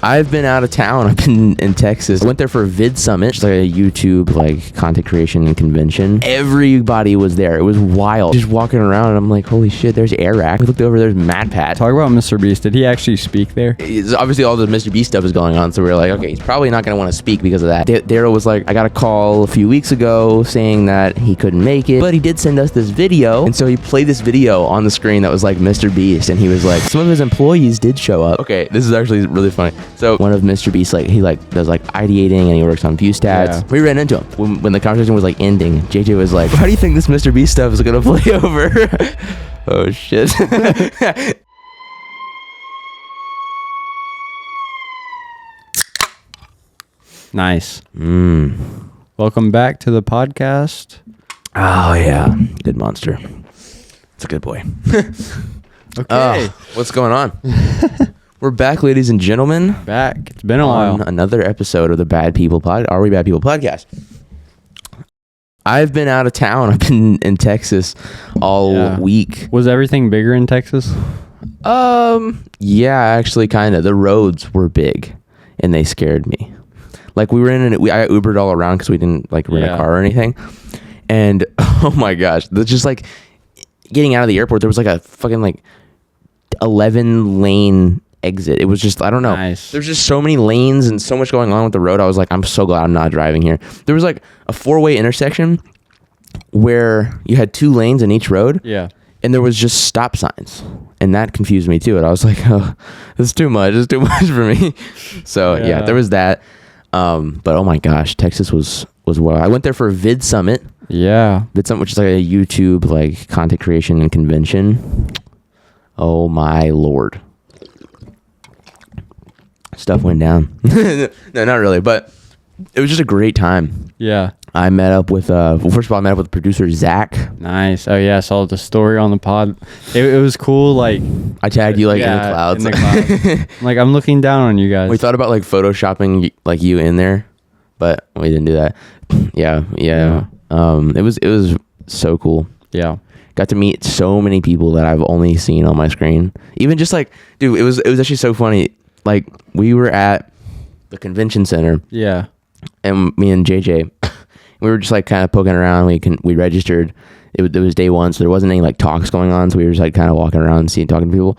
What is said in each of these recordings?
I've been out of town. I've been in Texas. I went there for VidSummit, just like a YouTube like content creation and convention. Everybody was there. It was wild. Just walking around and I'm like, holy shit, there's Eric. We looked over, there's MatPat. Talk about MrBeast. Did he actually speak there? Obviously all the MrBeast stuff is going on, so we were like, okay, he's probably not going to want to speak because of that. Daryl was like, I got a call a few weeks ago saying that he couldn't make it, but he did send us this video. And so he played this video on the screen that was like MrBeast, and he was like, some of his employees did show up. Okay, this is actually really funny. So one of MrBeast, like he like does like ideating and he works on view stats. Yeah. We ran into him when the conversation was like ending. JJ was like, how do you think this MrBeast stuff is gonna play over? Oh shit. Nice. Welcome back to the podcast. Oh yeah, good monster. It's a good boy. Okay. What's going on? We're back, ladies and gentlemen. Back. It's been a while. Another episode of the Bad People Are We Bad People podcast. I've been out of town. I've been in Texas all week. Was everything bigger in Texas? Yeah, actually, kind of. The roads were big, and they scared me. Like we were I Ubered all around because we didn't like rent a car or anything. And oh my gosh, just like getting out of the airport, there was like a fucking like 11 lane exit. It was just, I don't know. Nice. There's just so many lanes and so much going on with the road. I was like, I'm so glad I'm not driving here. There was like a 4-way intersection where you had 2 lanes in each road. Yeah. And there was just stop signs. And that confused me too. And I was like, oh, this is too much. It's too much for me. So yeah, there was that. But oh my gosh, Texas was wild. I went there for VidSummit. Yeah. VidSummit, which is like a YouTube like content creation and convention. Oh my Lord. Stuff went down. No, not really, but it was just a great time. Yeah. I met up with first of all I met up with producer Zach. Nice. Oh yeah, I saw the story on the pod. It was cool. Like I tagged you like in the clouds. Like I'm looking down on you guys. We thought about like photoshopping like you in there, but we didn't do that. Yeah. It was so cool. Yeah. Got to meet so many people that I've only seen on my screen. Even just like, dude, it was actually so funny. Like we were at the convention center. Yeah. And me and JJ, we were just like kind of poking around. We registered. It was day one, so there wasn't any like talks going on. So we were just like kind of walking around, talking to people.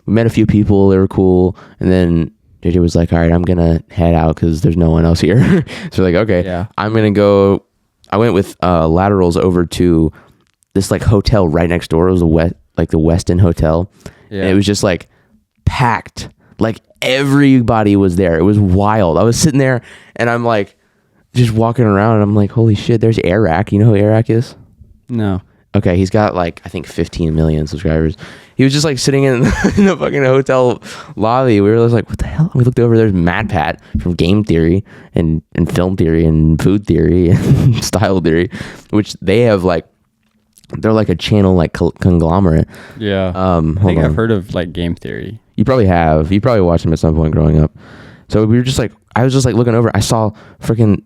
We met a few people. They were cool. And then JJ was like, all right, I'm going to head out because there's no one else here. So we're like, okay, yeah. I'm going to go. I went with laterals over to this like hotel right next door. It was the Westin Hotel. Yeah. And it was just like packed. Like everybody was there. It was wild. I was sitting there and I'm like just walking around and I'm like, holy shit, there's Eric. You know who Eric is? No. Okay, he's got like I think 15 million subscribers. He was just like sitting in the fucking hotel lobby. We were just like, what the hell? We looked over, there's MatPat from Game Theory and Film Theory and Food Theory and Style Theory, which they have like, they're like a channel like conglomerate. Yeah. I think I've heard of like Game Theory. You probably have. You probably watched him at some point growing up. So we were just like, I was just like looking over. I saw freaking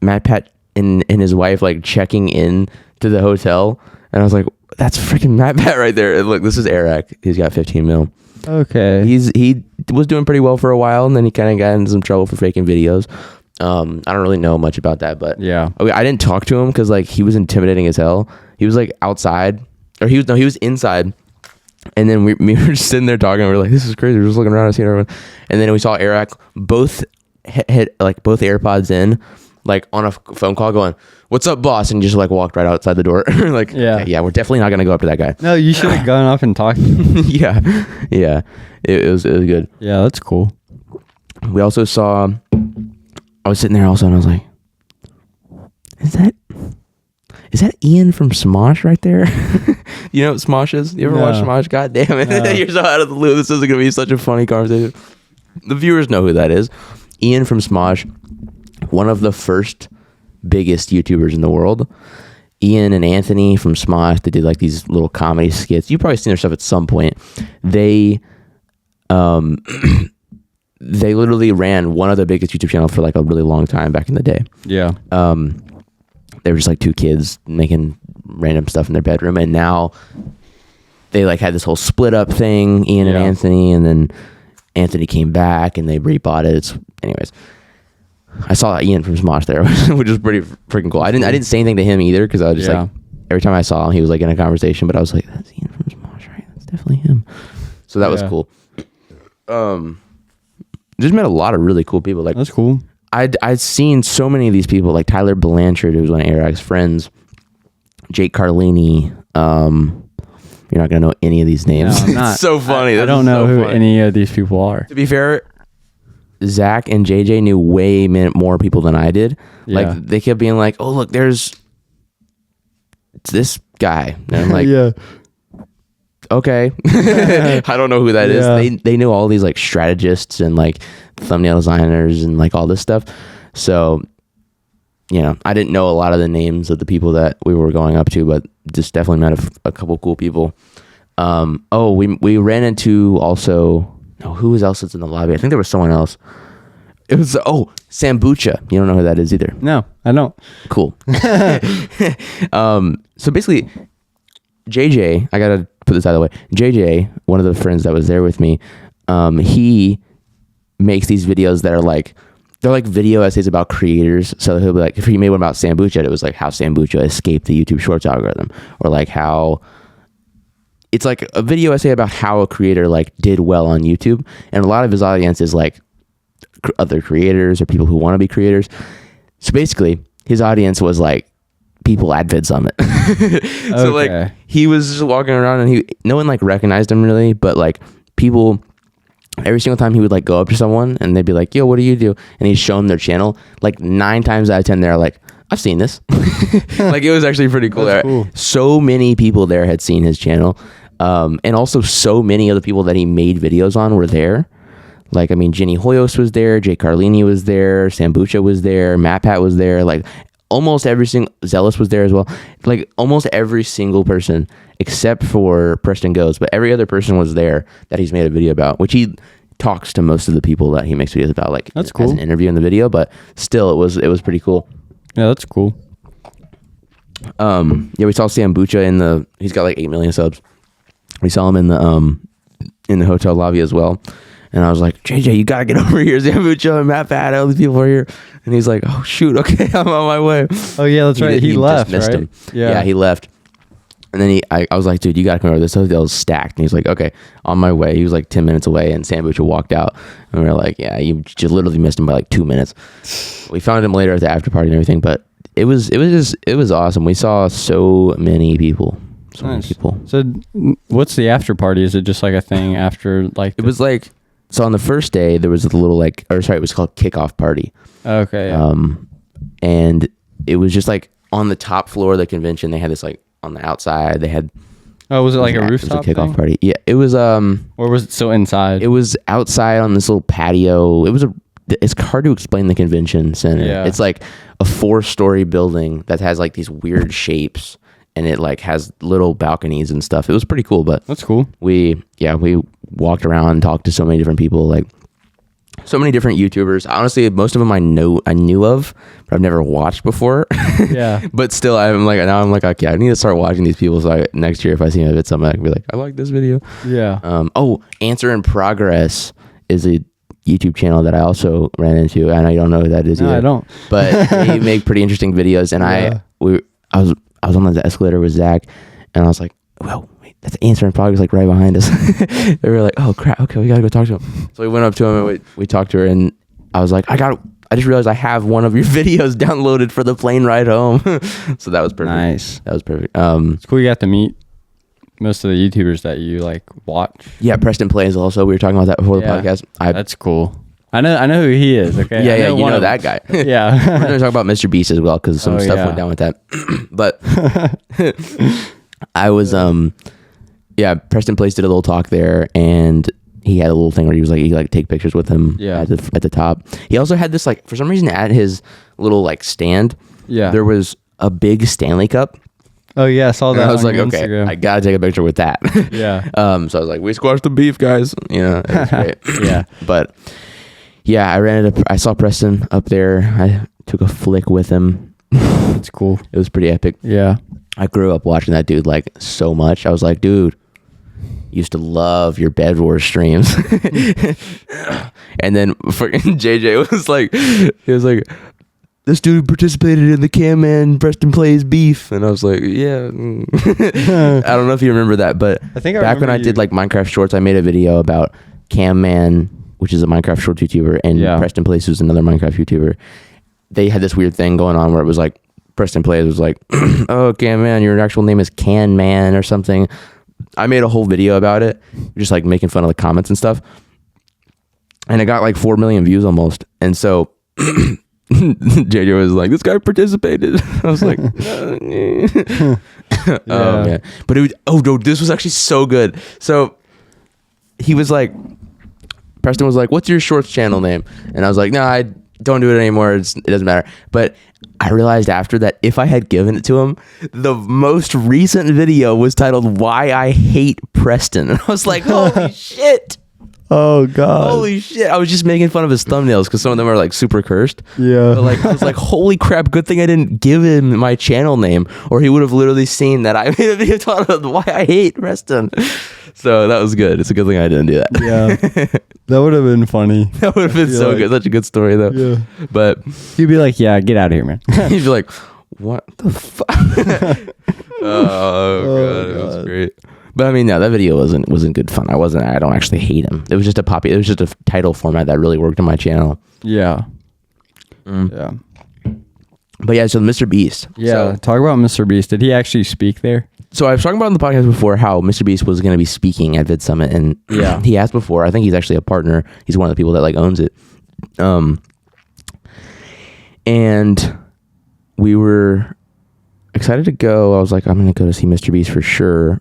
MatPat and his wife like checking in to the hotel. And I was like, that's freaking MatPat right there. And look, this is Eric. He's got 15 mil. Okay. He was doing pretty well for a while. And then he kind of got into some trouble for faking videos. I don't really know much about that. But yeah. Okay, I didn't talk to him because like he was intimidating as hell. He was like outside. Or he was inside. And then we were just sitting there talking. We were like, this is crazy. We're just looking around and seeing everyone. And then we saw Eric both hit like both AirPods in, like on a phone call going, what's up, boss? And just like walked right outside the door. Like, yeah, we're definitely not going to go up to that guy. No, you should have gone up and talked to him. Yeah. It was good. Yeah, that's cool. We also saw, I was sitting there also and I was like, is that Ian from Smosh right there? You know what Smosh is? You ever watch Smosh? God damn it. No. You're so out of the loop. This isn't going to be such a funny conversation. The viewers know who that is. Ian from Smosh, one of the first biggest YouTubers in the world. Ian and Anthony from Smosh, they did like these little comedy skits. You've probably seen their stuff at some point. They literally ran one of the biggest YouTube channels for like a really long time back in the day. Yeah. They were just like 2 kids making random stuff in their bedroom, and now they like had this whole split up thing, Ian and Anthony, and then Anthony came back and they rebought it. Anyways, I saw Ian from Smosh there, which was pretty freaking cool. I didn't say anything to him either because I was just like, every time I saw him, he was like in a conversation, but I was like, that's Ian from Smosh, right? That's definitely him. So that was cool. Just met a lot of really cool people. Like, that's cool. I'd seen so many of these people, like Tyler Blanchard, who was one of Eric's friends, Jake Carlini. You're not gonna know any of these names. No, I'm not. It's so funny. I don't know who any of these people are. To be fair, Zach and JJ knew way more people than I did. Yeah. Like they kept being like, "Oh, look, it's this guy," and I'm like, Yeah. Okay. I don't know who that is. They know all these like strategists and like thumbnail designers and like all this stuff. So, I didn't know a lot of the names of the people that we were going up to, but just definitely met a couple cool people. We ran into also, who was else that's in the lobby? I think there was someone else. It was, Sambucha. You don't know who that is either. No, I don't. Cool. So basically, JJ, I gotta put this out of the way. JJ, one of the friends that was there with me, he makes these videos that are they're like video essays about creators. So he'll be like, if he made one about Sambucha, it was like how Sambucha escaped the YouTube Shorts algorithm, or like how it's like a video essay about how a creator like did well on YouTube, and a lot of his audience is like other creators or people who want to be creators. So basically, his audience was like people at VidSummit. So like he was just walking around and no one like recognized him really, but like people every single time he would like go up to someone and they'd be like, "Yo, what do you do?" And he'd show them their channel. Like 9 times out of 10 they're like, "I've seen this." Like it was actually pretty cool. That's cool. So many people there had seen his channel. And also so many of the people that he made videos on were there. Like, I mean, Jenny Hoyos was there, Jay Carlini was there, Sambucha was there, MatPat was there, like almost every single, Zealous was there as well. Like almost every single person except for Preston Goes, but every other person was there that he's made a video about, which he talks to most of the people that he makes videos about, like that's cool. As an interview in the video, but still it was pretty cool. Yeah, that's cool. We saw Sambucha he's got like 8 million subs. We saw him in the hotel lobby as well. And I was like, JJ, you gotta get over here. Sambucha and MatPat, all these people are here. And he's like, oh shoot, okay, I'm on my way. Oh yeah, that's right. He left, just missed right? him. Yeah, he left. And then I was like, dude, you gotta come over. This hotel's stacked. And he's like, okay, on my way. He was like 10 minutes away, and Sambucha walked out. And we were like, yeah, you just literally missed him by like 2 minutes. We found him later at the after party and everything, but it was awesome. We saw so many people. So many people. So what's the after party? Is it just like a thing after like it was like, so on the first day there was a little it was called kickoff party. Okay. Yeah. And it was just like on the top floor of the convention. They had this like on the outside. They had. Oh, was it like a rooftop kickoff thing? party? Yeah, it was. Or was it still inside? It was outside on this little patio. It's hard to explain the convention center. Yeah. It's like a 4-story building that has like these weird shapes, and it like has little balconies and stuff. It was pretty cool, but that's cool. We walked around and talked to so many different people, like so many different YouTubers. Honestly, most of them I knew of, but I've never watched before. Yeah. But still, I'm like, okay, I need to start watching these people. So next year, if I see them at something, I can be like, I like this video. Yeah. Answer in Progress is a YouTube channel that I also ran into. I know you don't know who that is. No, either, I don't. But they make pretty interesting videos. And yeah. I was on the escalator with Zach, and I was like, whoa, wait, that's Answer in Progress, like right behind us. They were like, oh crap, okay, we gotta go talk to him. So we went up to him and we talked to her, and I was like, I just realized I have one of your videos downloaded for the plane ride home. So that was perfect. Nice. That was perfect. It's cool you got to meet most of the YouTubers that you like watch. Yeah, Preston Plays also. We were talking about that before the podcast. That's cool. I know who he is. Okay. Yeah, you know that guy. Yeah. We're gonna talk about MrBeast as well because some stuff went down with that. But I was Preston Place did a little talk there, and he had a little thing where he was like, you like take pictures with him at the top. He also had this like, for some reason at his little like stand, there was a big Stanley Cup. Oh yeah, I saw that. And I was like, okay, Instagram. I gotta take a picture with that. Yeah. So I was like, we squashed the beef, guys. You know, it was great. Yeah. But yeah, I saw Preston up there. I took a flick with him. It's cool. It was pretty epic. Yeah. I grew up watching that dude like so much. I was like, dude, used to love your Bed Wars streams. And then JJ was like, he was like, this dude participated in the Cam Man Preston Plays beef. And I was like, yeah. I don't know if you remember that, but I think back when I did like Minecraft shorts, I made a video about Cam Man, which is a Minecraft short YouTuber, and Preston Plays, who's another Minecraft YouTuber. They had this weird thing going on where it was like, Preston Plays was like, oh, Cam Man, your actual name is Can Man or something. I made a whole video about it, just like making fun of the comments and stuff. And it got like 4 million views almost. And so JJ was like, this guy participated. I was like, oh man. But it was, dude, this was actually so good. So he was like, Preston was like, what's your shorts channel name? And I was like, no, I don't do it anymore. It doesn't matter. But I realized after that, if I had given it to him, the most recent video was titled Why I Hate Preston. And I was like, holy shit. Oh god. Holy shit. I was just making fun of his thumbnails because some of them are like super cursed. Yeah. But like I was like, holy crap, good thing I didn't give him my channel name, or he would have literally seen that I made a video titled Why I Hate Preston. So that was good. It's a good thing I didn't do that. Yeah. That would have been funny. That would have been so good. Such a good story though. Yeah. But he'd be like, yeah, get out of here, man. he'd be like, what the fuck? Oh god, it was great. But I mean, no, that video wasn't good fun. I don't actually hate him. It was just a title format that really worked on my channel. Yeah. Yeah. But yeah, so MrBeast. Yeah. Talk about MrBeast. Did he actually speak there? So I was talking about on the podcast before how MrBeast was going to be speaking at VidSummit, and he asked before. I think he's actually a partner. He's one of the people that like owns it. And we were excited to go. I was like, I'm going to go to see MrBeast for sure.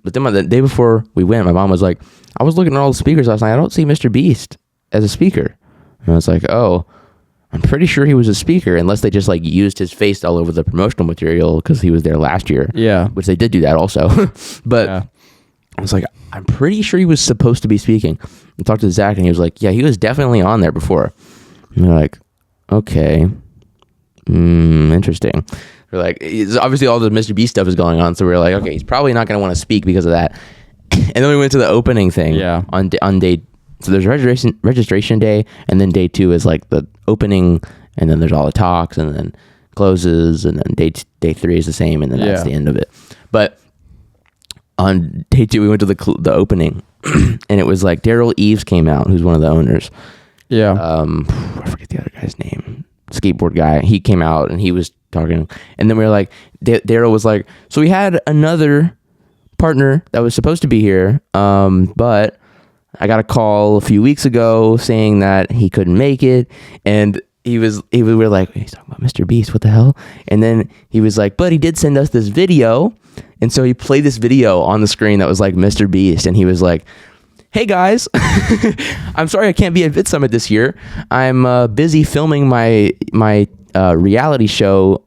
But then the day before we went, my mom was like, I was looking at all the speakers last night. I don't see MrBeast as a speaker. And I was like, oh, I'm pretty sure he was a speaker, unless they just like used his face all over the promotional material because he was there last year. Yeah. Which they did do that also. But I was like, I'm pretty sure he was supposed to be speaking. I talked to Zach and he was like, yeah, he was definitely on there before. And we're like, okay. Interesting. We're like, obviously all the MrBeast stuff is going on. So we're like, okay, he's probably not going to want to speak because of that. And then we went to the opening thing on day. So there's registration day, and then day 2 is like the opening, and then there's all the talks, and then closes, and then day 3 is the same, and then that's the end of it. But on day 2, we went to the opening, and it was like Daryl Eves came out, who's one of the owners. Yeah. I forget the other guy's name. Skateboard guy. He came out and he was talking, and then we were like, Daryl was like, so we had another partner that was supposed to be here, but I got a call a few weeks ago saying that he couldn't make it, and we were like, he's talking about MrBeast, what the hell? And then he was like, but he did send us this video, and so he played this video on the screen that was like MrBeast, and he was like, hey guys, I'm sorry I can't be at VidSummit this year. I'm busy filming my reality show,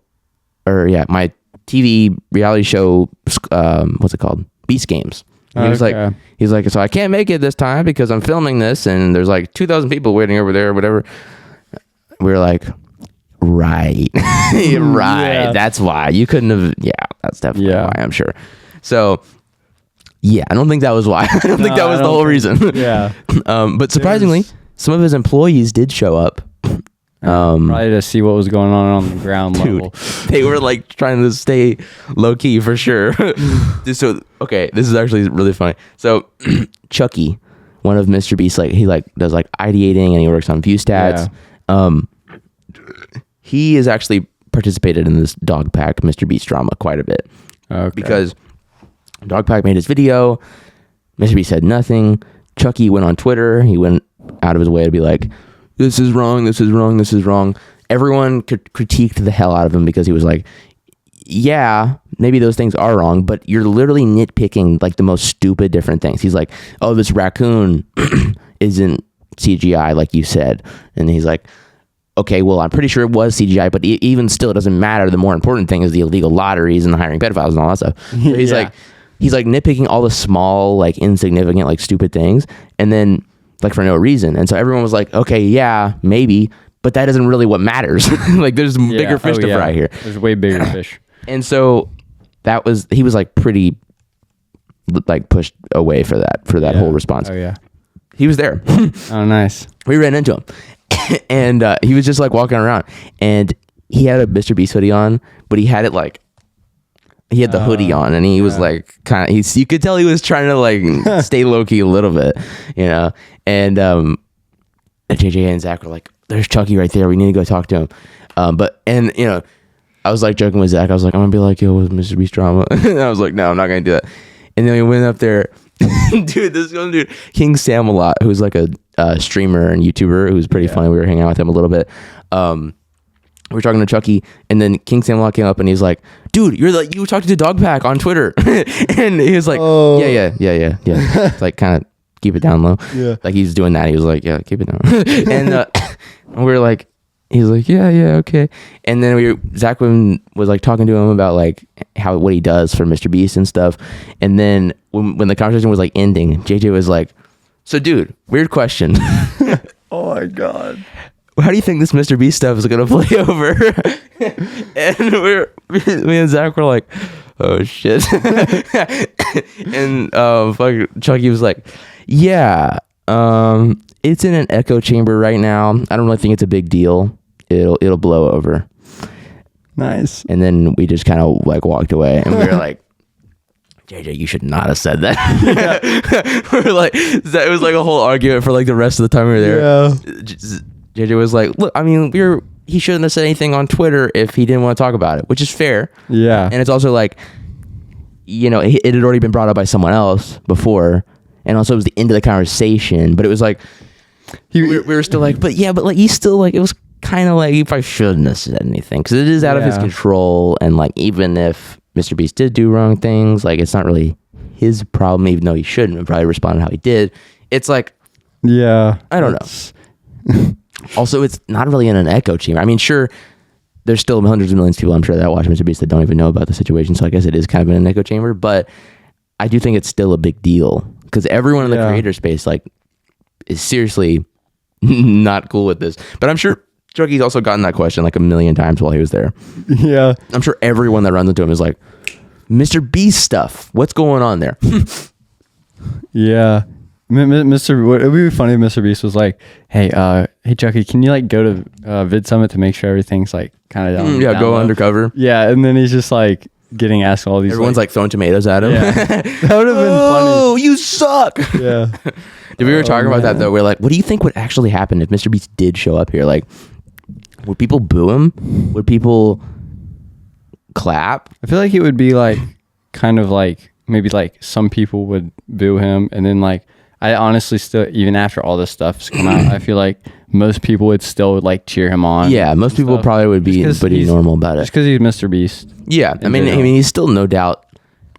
my TV reality show. What's it called? Beast Games. And he was like, so I can't make it this time because I'm filming this, and there's like 2,000 people waiting over there or whatever. We were like, right, right. Yeah. That's why you couldn't have. Yeah, that's definitely why, I'm sure. So. Yeah, I don't think that was why. I don't think that was the whole reason. Yeah. But surprisingly, some of his employees did show up. Probably to see what was going on the ground level. They were like trying to stay low key for sure. So, okay, this is actually really funny. So, Chucky, one of MrBeast's, like he like does like ideating and he works on view stats. Yeah. He has actually participated in this Dogpack MrBeast drama quite a bit. Okay. Because Dogpack made his video, MrBeast said nothing. Chucky went on Twitter. He went out of his way to be like, this is wrong, this is wrong, this is wrong. Everyone critiqued the hell out of him because he was like, yeah, maybe those things are wrong, but you're literally nitpicking like the most stupid different things. He's like, oh, this raccoon isn't CGI like you said. And he's like, okay, well, I'm pretty sure it was CGI, but even still, it doesn't matter. The more important thing is the illegal lotteries and the hiring pedophiles and all that stuff. So he's like nitpicking all the small, like insignificant, like stupid things, and then like for no reason. And so everyone was like, okay, yeah, maybe, but that isn't really what matters. Like there's bigger fish to fry here. There's way bigger fish. And so he was like pretty like pushed away for that whole response. Oh yeah. He was there. Oh nice. We ran into him, and he was just like walking around, and he had a MrBeast hoodie on, but he had it like. He had the hoodie on, and he was like kind of. You could tell he was trying to like stay low key a little bit, you know. And JJ and Zach were like, "There's Chucky right there. We need to go talk to him." And you know, I was like joking with Zach. I was like, "I'm gonna be like, yo, with MrBeast drama," and I was like, "No, I'm not gonna do that." And then we went up there, dude. This one dude, King Sam-A-Lot, who's like a streamer and YouTuber who's pretty funny. We were hanging out with him a little bit. We were talking to Chucky, and then King Sam-A-Lot came up, and he's like, "Dude, you were talking to Dog Pack on Twitter," and he was like, "Yeah." Like, kind of keep it down low. Yeah, like he's doing that. He was like, "Yeah, keep it down." And we were like, he was like, "Yeah, okay." And then Zach was like talking to him about like what he does for MrBeast and stuff. And then when the conversation was like ending, JJ was like, "So, dude, weird question." Oh my god. How do you think this MrBeast stuff is gonna play over? And me and Zach were like, "Oh shit!" And Chucky was like, "Yeah, it's in an echo chamber right now. I don't really think it's a big deal. It'll blow over." Nice. And then we just kind of like walked away, and we were like, "JJ, you should not have said that." We're like, it was like a whole argument for like the rest of the time we were there. Yeah. JJ was like, "Look, I mean, he shouldn't have said anything on Twitter if he didn't want to talk about it," which is fair. Yeah. And it's also like, you know, it had already been brought up by someone else before, and also it was the end of the conversation. But it was like, we were still like, but like he's still like, it was kind of like he probably shouldn't have said anything because it is out of his control, and like even if MrBeast did do wrong things, like it's not really his problem, even though he shouldn't have probably responded how he did. It's like, yeah, I don't know. Also, it's not really in an echo chamber. I mean, sure, there's still hundreds of millions of people, I'm sure, that watch MrBeast that don't even know about the situation. So I guess it is kind of in an echo chamber. But I do think it's still a big deal because everyone in the creator space like is seriously not cool with this. But I'm sure Chucky's also gotten that question like a million times while he was there. Yeah. I'm sure everyone that runs into him is like, MrBeast stuff. What's going on there? Yeah. It would be funny if MrBeast was like, hey Chucky, can you like go to VidSummit to make sure everything's like kind of down go low? Undercover. Yeah, and then he's just like getting asked all these. Everyone's like throwing tomatoes at him. Yeah. That would have been funny. Oh, you suck. Yeah. Dude, we were talking about that though. We're like, what do you think would actually happen if MrBeast did show up here? Like, would people boo him? Would people clap? I feel like it would be like kind of like maybe like some people would boo him, and then like I honestly still, even after all this stuff's come out, I feel like most people would still like cheer him on. Yeah, most people probably would be pretty normal about it. Just because he's MrBeast. Yeah, I mean, he's still no doubt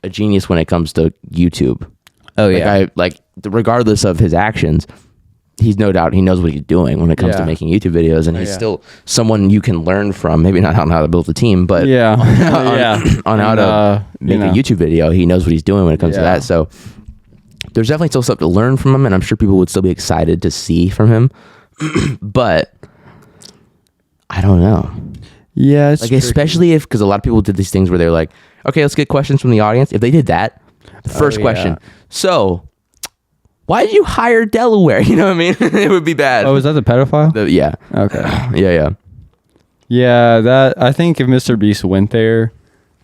a genius when it comes to YouTube. Oh yeah, regardless of his actions, he knows what he's doing when it comes to making YouTube videos, and he's still someone you can learn from. Maybe not on how to build a team, but on how to make a YouTube video. He knows what he's doing when it comes to that. So there's definitely still stuff to learn from him, and I'm sure people would still be excited to see from him. But I don't know. Yeah, it's like especially because a lot of people did these things where they're like, okay, let's get questions from the audience. If they did that, the first question. So, why did you hire Delaware? You know what I mean? It would be bad. Oh, is that the pedophile? Yeah. Okay. Yeah. Yeah, that I think if MrBeast went there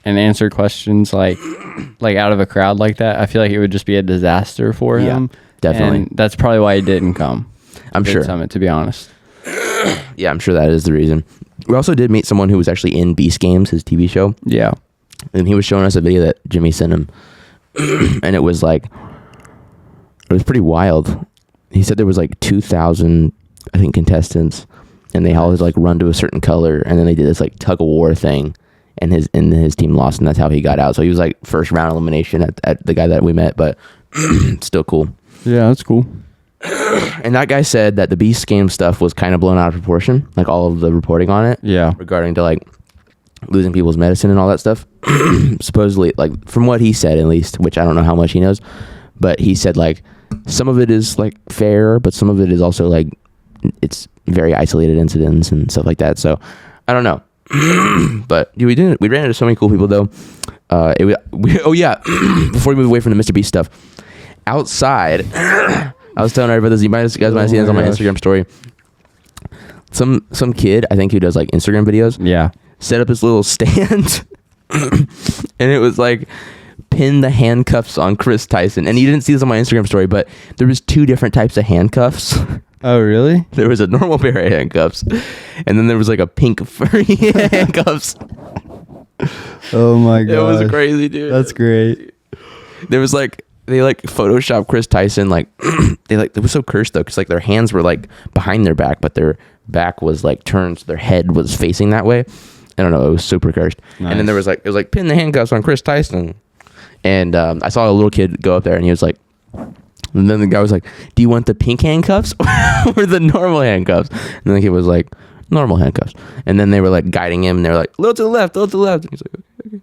and answered questions like out of a crowd like that, I feel like it would just be a disaster for him. Definitely. And that's probably why he didn't come. I'm sure. Summit, to be honest. Yeah, I'm sure that is the reason. We also did meet someone who was actually in Beast Games, his TV show. Yeah. And he was showing us a video that Jimmy sent him. And it was pretty wild. He said there was like 2,000, I think, contestants, and they all had like run to a certain color, and then they did this like tug of war thing, and his team lost, and that's how he got out. So he was like first round elimination at the guy that we met, but still cool. Yeah, that's cool. And that guy said that the Beast Game stuff was kind of blown out of proportion, like all of the reporting on it. Yeah. Regarding to like losing people's medicine and all that stuff. Supposedly, like from what he said at least, which I don't know how much he knows, but he said like some of it is like fair, but some of it is also like it's very isolated incidents and stuff like that. So I don't know. But dude, we ran into so many cool people though. oh yeah, before we move away from the MrBeast stuff, outside, I was telling everybody this. You guys might see this on my Instagram story. Some kid, I think, who does like Instagram videos, set up his little stand, and it was like pin the handcuffs on Chris Tyson. And you didn't see this on my Instagram story, but there was 2 different types of handcuffs. Oh, really? There was a normal pair of handcuffs, and then there was like a pink furry handcuffs. Oh my god, it was crazy, dude. That's great. There was like they like photoshopped Chris Tyson, like they were so cursed though, because like their hands were like behind their back, but their back was like turned, so their head was facing that way. I don't know, it was super cursed. Nice. And then there was like, it was like pin the handcuffs on Chris Tyson, and I saw a little kid go up there, and he was like, and then the guy was like, do you want the pink handcuffs or the normal handcuffs? And then the kid was like, normal handcuffs. And then they were like guiding him, and they were like, a little to the left, a little to the left. And he's like, okay.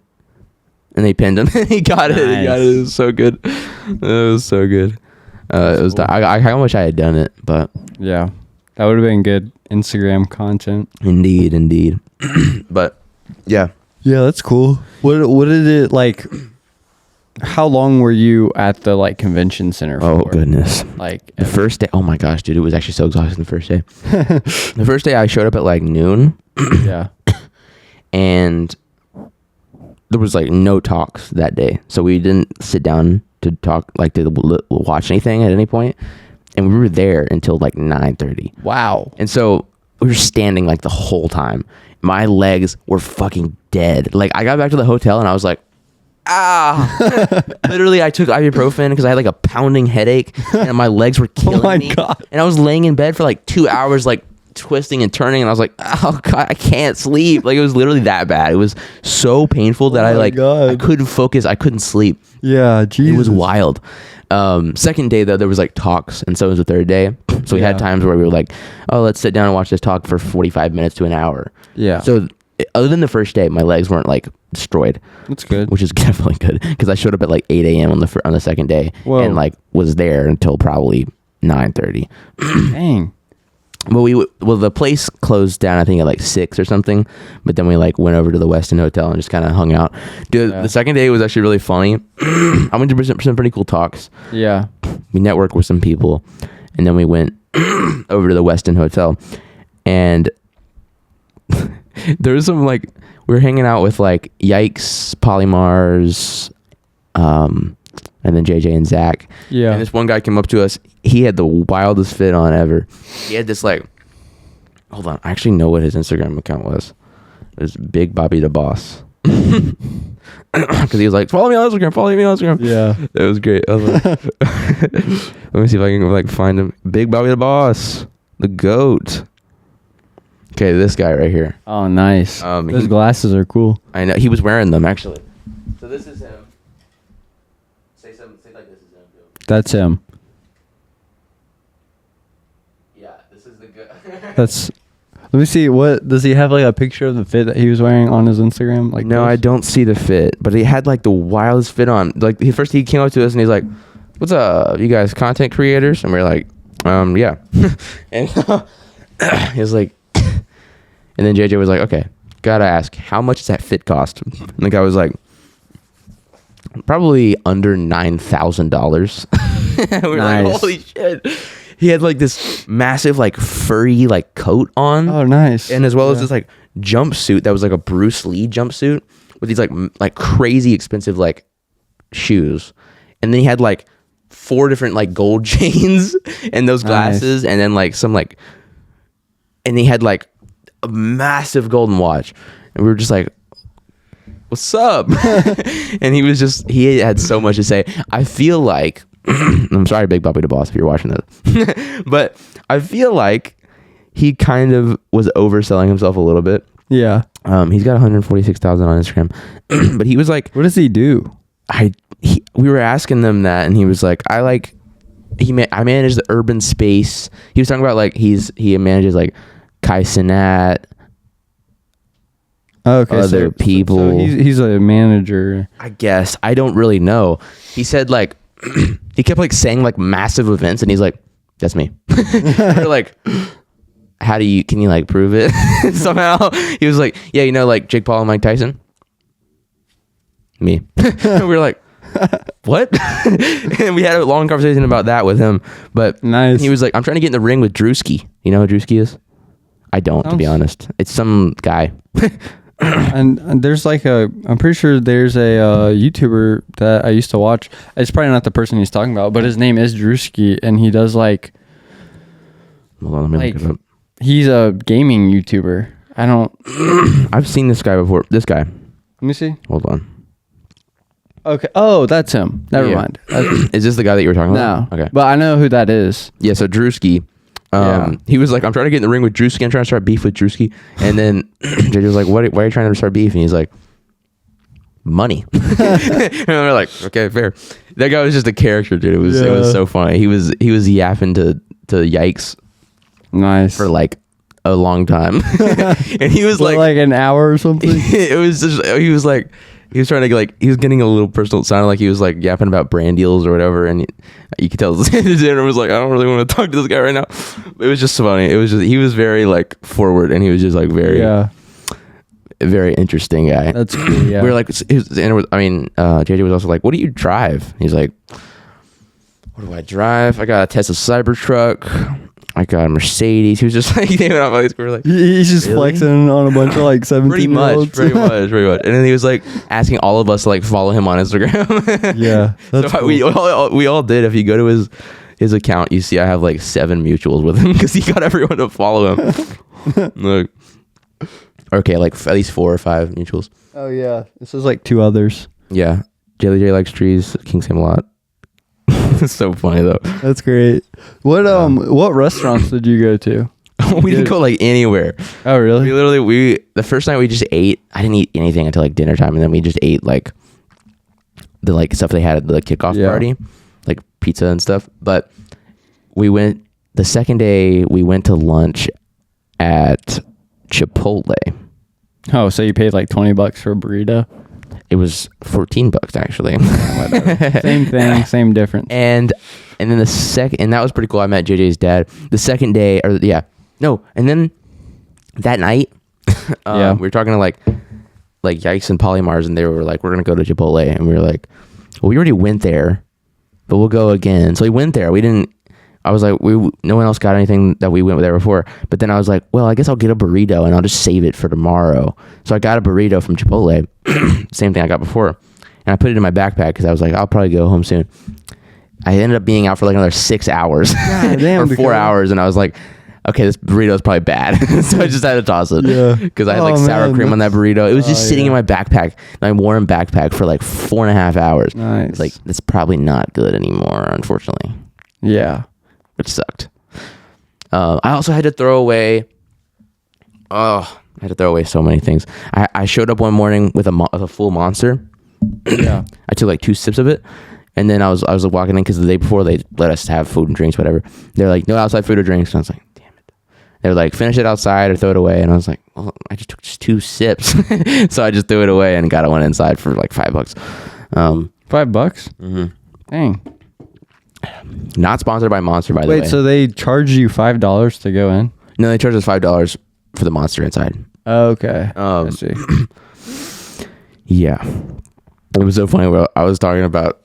And they pinned him. He got it. Nice. He got it. It was so good. It was so good. It was. Cool. I wish I had done it, but yeah, that would have been good Instagram content. Indeed. But yeah, that's cool. What did it like? How long were you at the like convention center for? Oh goodness! Like the first day. Oh my gosh, dude! It was actually so exhausting the first day. The first day I showed up at like noon. Yeah. And there was like no talks that day, so we didn't sit down to talk, like to watch anything at any point. And we were there until like 9:30. Wow. And so we were standing like the whole time. My legs were fucking dead. Like I got back to the hotel and I was like, literally I took ibuprofen because I had like a pounding headache and my legs were killing me. God. And I was laying in bed for like 2 hours, like twisting and turning, and I was like, oh god, I can't sleep. Like it was literally that bad. It was so painful that I couldn't focus. I couldn't sleep. Yeah, Jesus. It was wild. Second day though, there was like talks, and so it was the third day. So we had times where we were like, oh, let's sit down and watch this talk for 45 minutes to an hour. Yeah. So other than the first day, my legs weren't like destroyed. That's good. Which is definitely good, because I showed up at like 8 a.m. on the second day. Whoa. And like was there until probably 9:30. Dang. Well, the place closed down, I think at like 6 or something. But then we like went over to the Westin Hotel and just kind of hung out. Dude, the second day was actually really funny. I went to some pretty cool talks. Yeah. We networked with some people, and then we went over to the Westin Hotel, and there was some like, we were hanging out with like Yikes, Polymars, and then JJ and Zach. Yeah. And this one guy came up to us. He had the wildest fit on ever. He had this like, hold on, I actually know what his Instagram account was. It was Big Bobby the Boss. Because he was like, follow me on Instagram. Yeah. It was great. I was like, let me see if I can like find him. Big Bobby the Boss. The GOAT. Okay, this guy right here. Oh, nice. Those glasses are cool. I know. He was wearing them actually. So this is him. Say like this is him. That's him. Yeah, this is the good. That's. Let me see. What does he have? Like a picture of the fit that he was wearing on his Instagram? Like no, I don't see the fit, but he had like the wildest fit on. Like first he came up to us and he's like, "What's up, you guys, content creators?" And we're like, yeah. And he was like, and then JJ was like, "Okay, gotta ask, how much does that fit cost?" And the guy was like, probably under $9,000. We're like, holy shit. He had like this massive like furry like coat on. Oh, nice. And as well as this like jumpsuit that was like a Bruce Lee jumpsuit with these like crazy expensive like shoes. And then he had like 4 different like gold chains and those glasses. Nice. And then like some like, and he had like a massive golden watch. And we were just like, what's up? And he had so much to say. I feel like, I'm sorry, Big Bobby the Boss, if you're watching this, but I feel like he kind of was overselling himself a little bit. Yeah. He's got 146,000 on Instagram, but he was like, what does he do? We were asking them that, and he was like, I manage the urban space. He was talking about like he manages like Kai Cenat. Okay, other people. So he's a manager, I guess. I don't really know. He said like he kept like saying like massive events, and he's like, "That's me." We're like, can you like prove it somehow? He was like, "Yeah, you know, like Jake Paul and Mike Tyson." Me. And we were like, what? And we had a long conversation about that with him. But Nice. he was like, I'm trying to get in the ring with Drewski. You know who Drewski is? I don't, to be honest. It's some guy. And there's like I'm pretty sure there's a YouTuber that I used to watch. It's probably not the person he's talking about, but his name is Drewski, and he does like, Hold on, let me look it up. he's a gaming YouTuber. I don't. I've seen this guy before. This guy. Let me see. Hold on. Okay. Oh, that's him. Never Yeah. mind. Is this the guy that you were talking No. about? Okay. But I know who that is. Yeah, so Drewski. He was like, I'm trying to get in the ring with Drewski. I'm trying to start beef with Drewski. And then JJ was like, why are you trying to start beef? And he's like, money. And we're like, okay, fair. That guy was just a character, dude. It was so funny. He was yapping to Yikes Nice. for like a long time. And he was like an hour or something. it was just, he was like, he was trying to like, he was getting a little personal. It sounded like he was like yapping about brand deals or whatever. And you could tell the dinner was like, I don't really want to talk to this guy right now. It was just funny. It was just, he was very like forward, and he was just like very, very interesting guy. That's cool. Yeah. We were like, JJ was also like, what do you drive? He's like, what do I drive? I got a Tesla Cybertruck. I got a Mercedes. He was just like, we were like, He's just really? flexing on a bunch of like 17 pretty much. And then he was like asking all of us to like follow him on Instagram. Yeah. That's So cool. we all did. If you go to his account, you see I have like 7 mutuals with him because he got everyone to follow him. Look. Okay, like at least 4 or 5 mutuals. Oh yeah. This is like 2 others. Yeah. Jelly J likes trees. King Sam a lot. It's so funny though. That's great. What restaurants did you go to? We didn't go like anywhere. Oh really? We literally the first night we just ate. I didn't eat anything until like dinner time, and then we just ate like the like stuff they had at the kickoff party, like pizza and stuff. But we went the second day. We went to lunch at Chipotle. Oh, so you paid like $20 for a burrito? It was $14 actually. Same thing, same difference. And then the second, and that was pretty cool. I met JJ's dad. The second day, and then that night, we were talking to like Yikes and Polymars, and they were like, we're gonna go to Chipotle, and we were like, well, we already went there, but we'll go again. So we went there. I was like, no one else got anything that we went there before. But then I was like, well, I guess I'll get a burrito and I'll just save it for tomorrow. So I got a burrito from Chipotle, same thing I got before, and I put it in my backpack because I was like, I'll probably go home soon. I ended up being out for like another 6 hours or 4 hours, and I was like, okay, this burrito is probably bad. So I just had to toss it because I had like sour cream on that burrito. It was just sitting in my backpack, my warm backpack, for like 4.5 hours. Nice. Like, it's probably not good anymore, unfortunately. Yeah. Which sucked. I also had to throw away. I had to throw away so many things. I showed up one morning with a full Monster. Yeah. I took like 2 sips of it, and then I was walking in because the day before they let us have food and drinks, whatever. They're like, no outside food or drinks. And I was like, damn it. They were like, finish it outside or throw it away. And I was like, well, I just took 2 sips, so I just threw it away and got one inside for like $5. $5? Mm-hmm. Dang. Not sponsored by Monster, by the way. Wait, so they charge you $5 to go in? No, they charged us $5 for the Monster inside. Okay. I see. Yeah. It was so funny. I was talking about,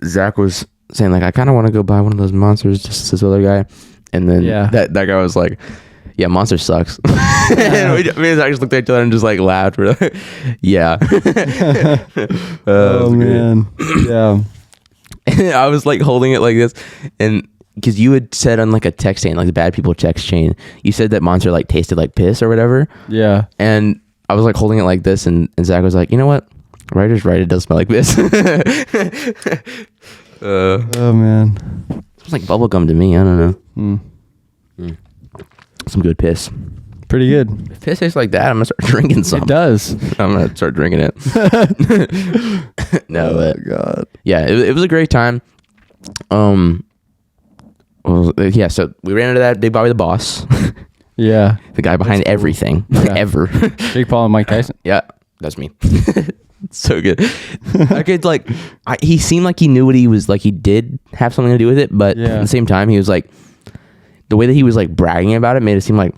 Zach was saying like, I kind of want to go buy one of those Monsters, just as this other guy. And then that guy was like, yeah, Monster sucks. And me and Zach just looked at each other and just like laughed. We're like, yeah. Oh man. Yeah. I was like holding it like this, and because you had said on like a text chain, like the bad people text chain, you said that Monster like tasted like piss or whatever. Yeah. And I was like holding it like this, and Zach was like, you know what? Writer's right. It does smell like piss. Oh man. It was like bubblegum to me. I don't know. Some good piss. Pretty good. If piss tastes like that, I'm gonna start drinking some. It does. I'm gonna start drinking it. No, Oh God. Yeah, it was a great time. Well, yeah. So we ran into that Big Bobby the Boss, Yeah. the guy behind everything ever. Jake Paul and Mike Tyson. Yeah, that's me. So good. That kid's like, he seemed like he knew what he was like. He did have something to do with it, but at the same time, he was like, the way that he was like bragging about it made it seem like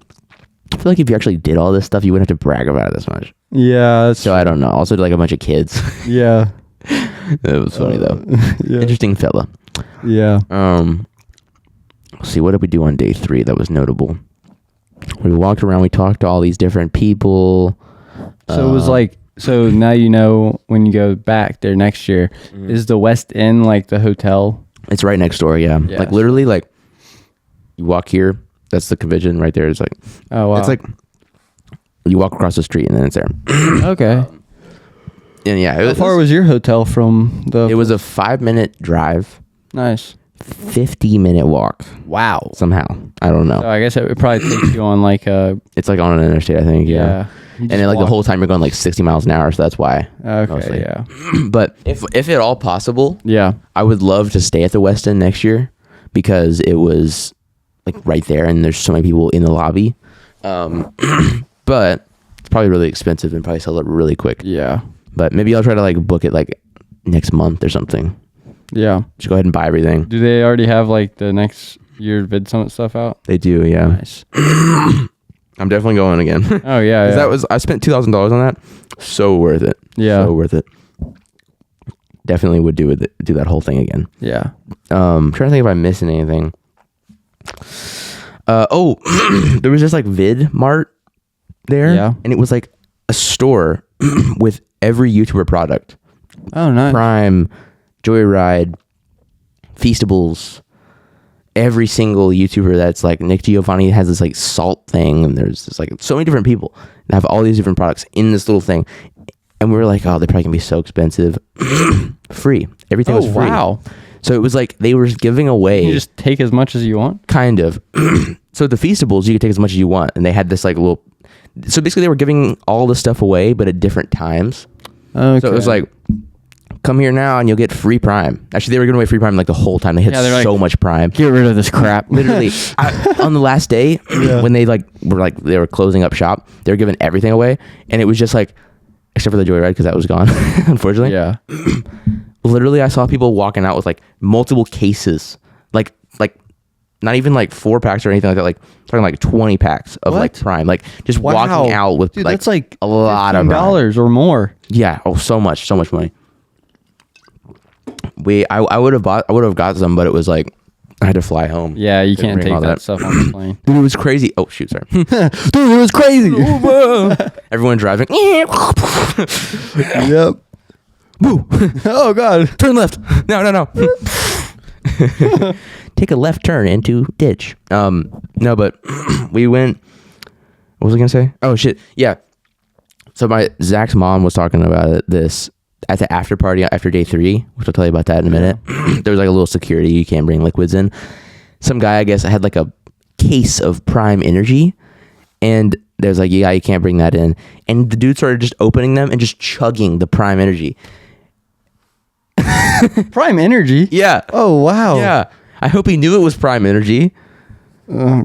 I feel like if you actually did all this stuff, you wouldn't have to brag about it this much. Yeah. That's So I don't know. Also, like a bunch of kids. yeah. It was funny though. Yeah. Interesting fella. Yeah. Let's see, what did we do on day 3 that was notable? We walked around. We talked to all these different people. So it was like, so now you know when you go back there next year, is the West End like the hotel? It's right next door. Yeah. Yeah. Like literally, like you walk here. That's the convention right there. It's like, Oh wow. it's like you walk across the street and then it's there. okay. And yeah, How far was your hotel from the? it was a 5-minute drive, nice. 50-minute walk. Wow. Somehow, I don't know. So I guess it would probably take you on like a It's like on an interstate, I think. Yeah. You And then like the walk. whole time you're going like 60 miles an hour, so that's why. Okay. mostly. Yeah. But if at all possible, Yeah. I would love to stay at the West End next year because it was like right there and there's so many people in the lobby. But it's probably really expensive and probably sell it really quick. Yeah. But maybe I'll try to like book it like next month or something. Yeah. Just go ahead and buy everything. Do they already have like the next year VidSummit stuff out? They do, yeah. Nice. I'm definitely going again. Oh yeah. 'Cause Yeah. I spent $2,000 on that. So worth it. Yeah. So worth it. Definitely would do that whole thing again. Yeah. Trying to think if I'm missing anything. There was just like VidMart there. Yeah. And it was like a store with every YouTuber product. Oh nice. Prime, Joyride, Feastables, every single YouTuber that's like Nick Giovanni has this like salt thing, and there's just like so many different people that have all these different products in this little thing. And we were like, oh, they're probably gonna be so expensive. Free. Everything was free. Wow. So it was like they were giving away You just take as much as you want. kind of. So the Feastables, you could take as much as you want, and they had this like little. So basically, they were giving all the stuff away, but at different times. Okay. So it was like, come here now and you'll get free Prime. Actually, they were giving away free Prime like the whole time. They had Yeah, they're so like, much Prime. get rid of this crap. Literally, on the last day when they they were closing up shop, they were giving everything away, and it was just like, except for the Joyride because that was gone, unfortunately. Yeah. Literally, I saw people walking out with like multiple cases, like not even like 4-packs or anything like that. Like talking like 20 packs of like What? Prime, like just Wow. walking out with Dude, like that's like a lot of Prime. $15 or more. Yeah. Oh, so much money. I would have got some, but it was like I had to fly home. Yeah, you Couldn't can't bring all take that that. stuff on the plane. Dude, it was crazy. Oh shoot, sorry. Dude, it was crazy. Everyone driving. Yep. Woo. Oh god. Turn left. No. Take a left turn into ditch. No, but we went. What was I gonna say? Oh shit. Yeah. So Zach's mom was talking about this at the after party after day 3, which I'll tell you about that in a minute. There was like a little security, you can't bring liquids in. Some guy, I guess, had like a case of Prime Energy, and there's like, yeah, you can't bring that in. And the dude started just opening them and just chugging the Prime Energy. Prime Energy? Yeah. Oh wow. Yeah. I hope he knew it was Prime Energy.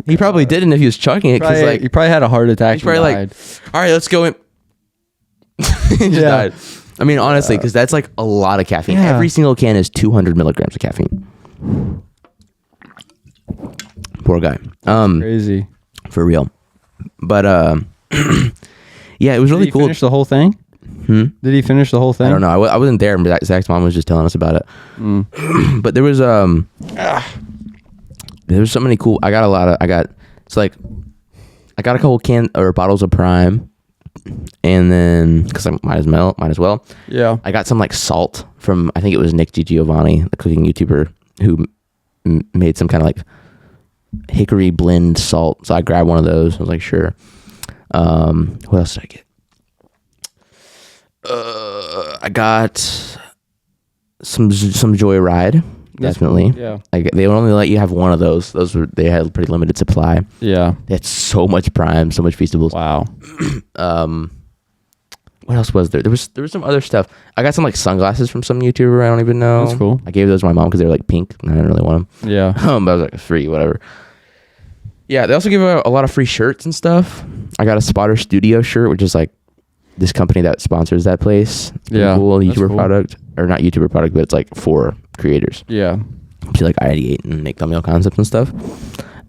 He probably didn't if he was chugging it, because like he probably had a heart attack. he's probably like, all right, let's go in. He just died. I mean, honestly, because that's like a lot of caffeine. Yeah. Every single can is 200 milligrams of caffeine. Poor guy. crazy. For real. But yeah, it was really Did he cool. finish the whole thing? Did he finish the whole thing? I don't know. I wasn't there, but Zach's mom was just telling us about it. But there was so many cool. I got a couple bottles of Prime, and then because I might as well. Yeah. I got some like salt from, I think it was Nick Giovanni, the cooking YouTuber, who made some kind of like hickory blend salt. So I grabbed one of those. I was like, sure. What else did I get? I got some Joyride. Definitely. Yeah. They would only let you have one of those. They had a pretty limited supply. Yeah. They had so much Prime, so much Feastables. Wow. What else was there? There was some other stuff. I got some like sunglasses from some YouTuber I don't even know. That's cool. I gave those to my mom because they were like pink and I didn't really want them. Yeah. But I was like, free, whatever. Yeah, they also give out a lot of free shirts and stuff. I got a Spotter Studio shirt, which is like this company that sponsors that place. It's pretty Yeah, cool that's YouTuber cool. product, or not YouTuber product, but it's like for creators Yeah. to like ideate and make thumbnail concepts and stuff.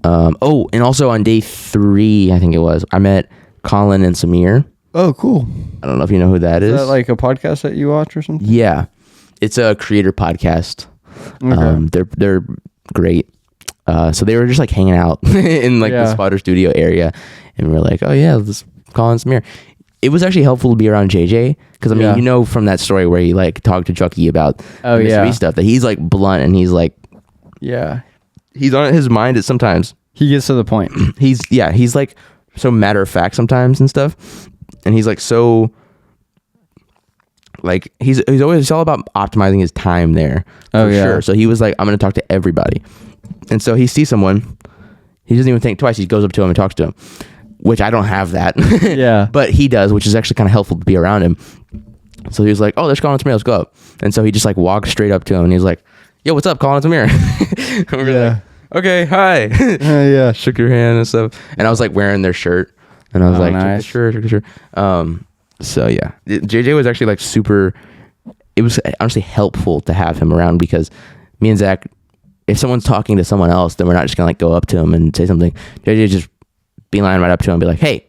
Oh, and also on day 3, I think it was, I met Colin and Samir. Oh, cool. I don't know if you know who that is. Is that like a podcast that you watch or something? Yeah, it's a creator podcast. Okay. They're great. So they were just like hanging out in like the Spotter Studio area, and we were like, oh yeah, let's call in Samir. It was actually helpful to be around JJ because I mean, you know, from that story where he like talked to Chucky about MrBeast stuff, that he's like blunt and he's like, he's on his mind at sometimes. He gets to the point. He's like so matter of fact sometimes and stuff, and he's like so. Like he's all about optimizing his time there. Sure. So he was like, I'm gonna talk to everybody, and so he sees someone, he doesn't even think twice. He goes up to him and talks to him, which I don't have that. But he does, which is actually kind of helpful to be around him. So he was like, oh, there's Colin Samir, let's go up. And so he just like walked straight up to him and he's like, yo, what's up, Colin Samir? And we're like, okay, hi. Shook your hand and stuff. And I was like wearing their shirt, and I was like, nice. Check the shirt. So yeah, JJ was actually like super. It was honestly helpful to have him around because me and Zach, if someone's talking to someone else, then we're not just gonna like go up to him and say something. JJ just beeline right up to him and be like, hey.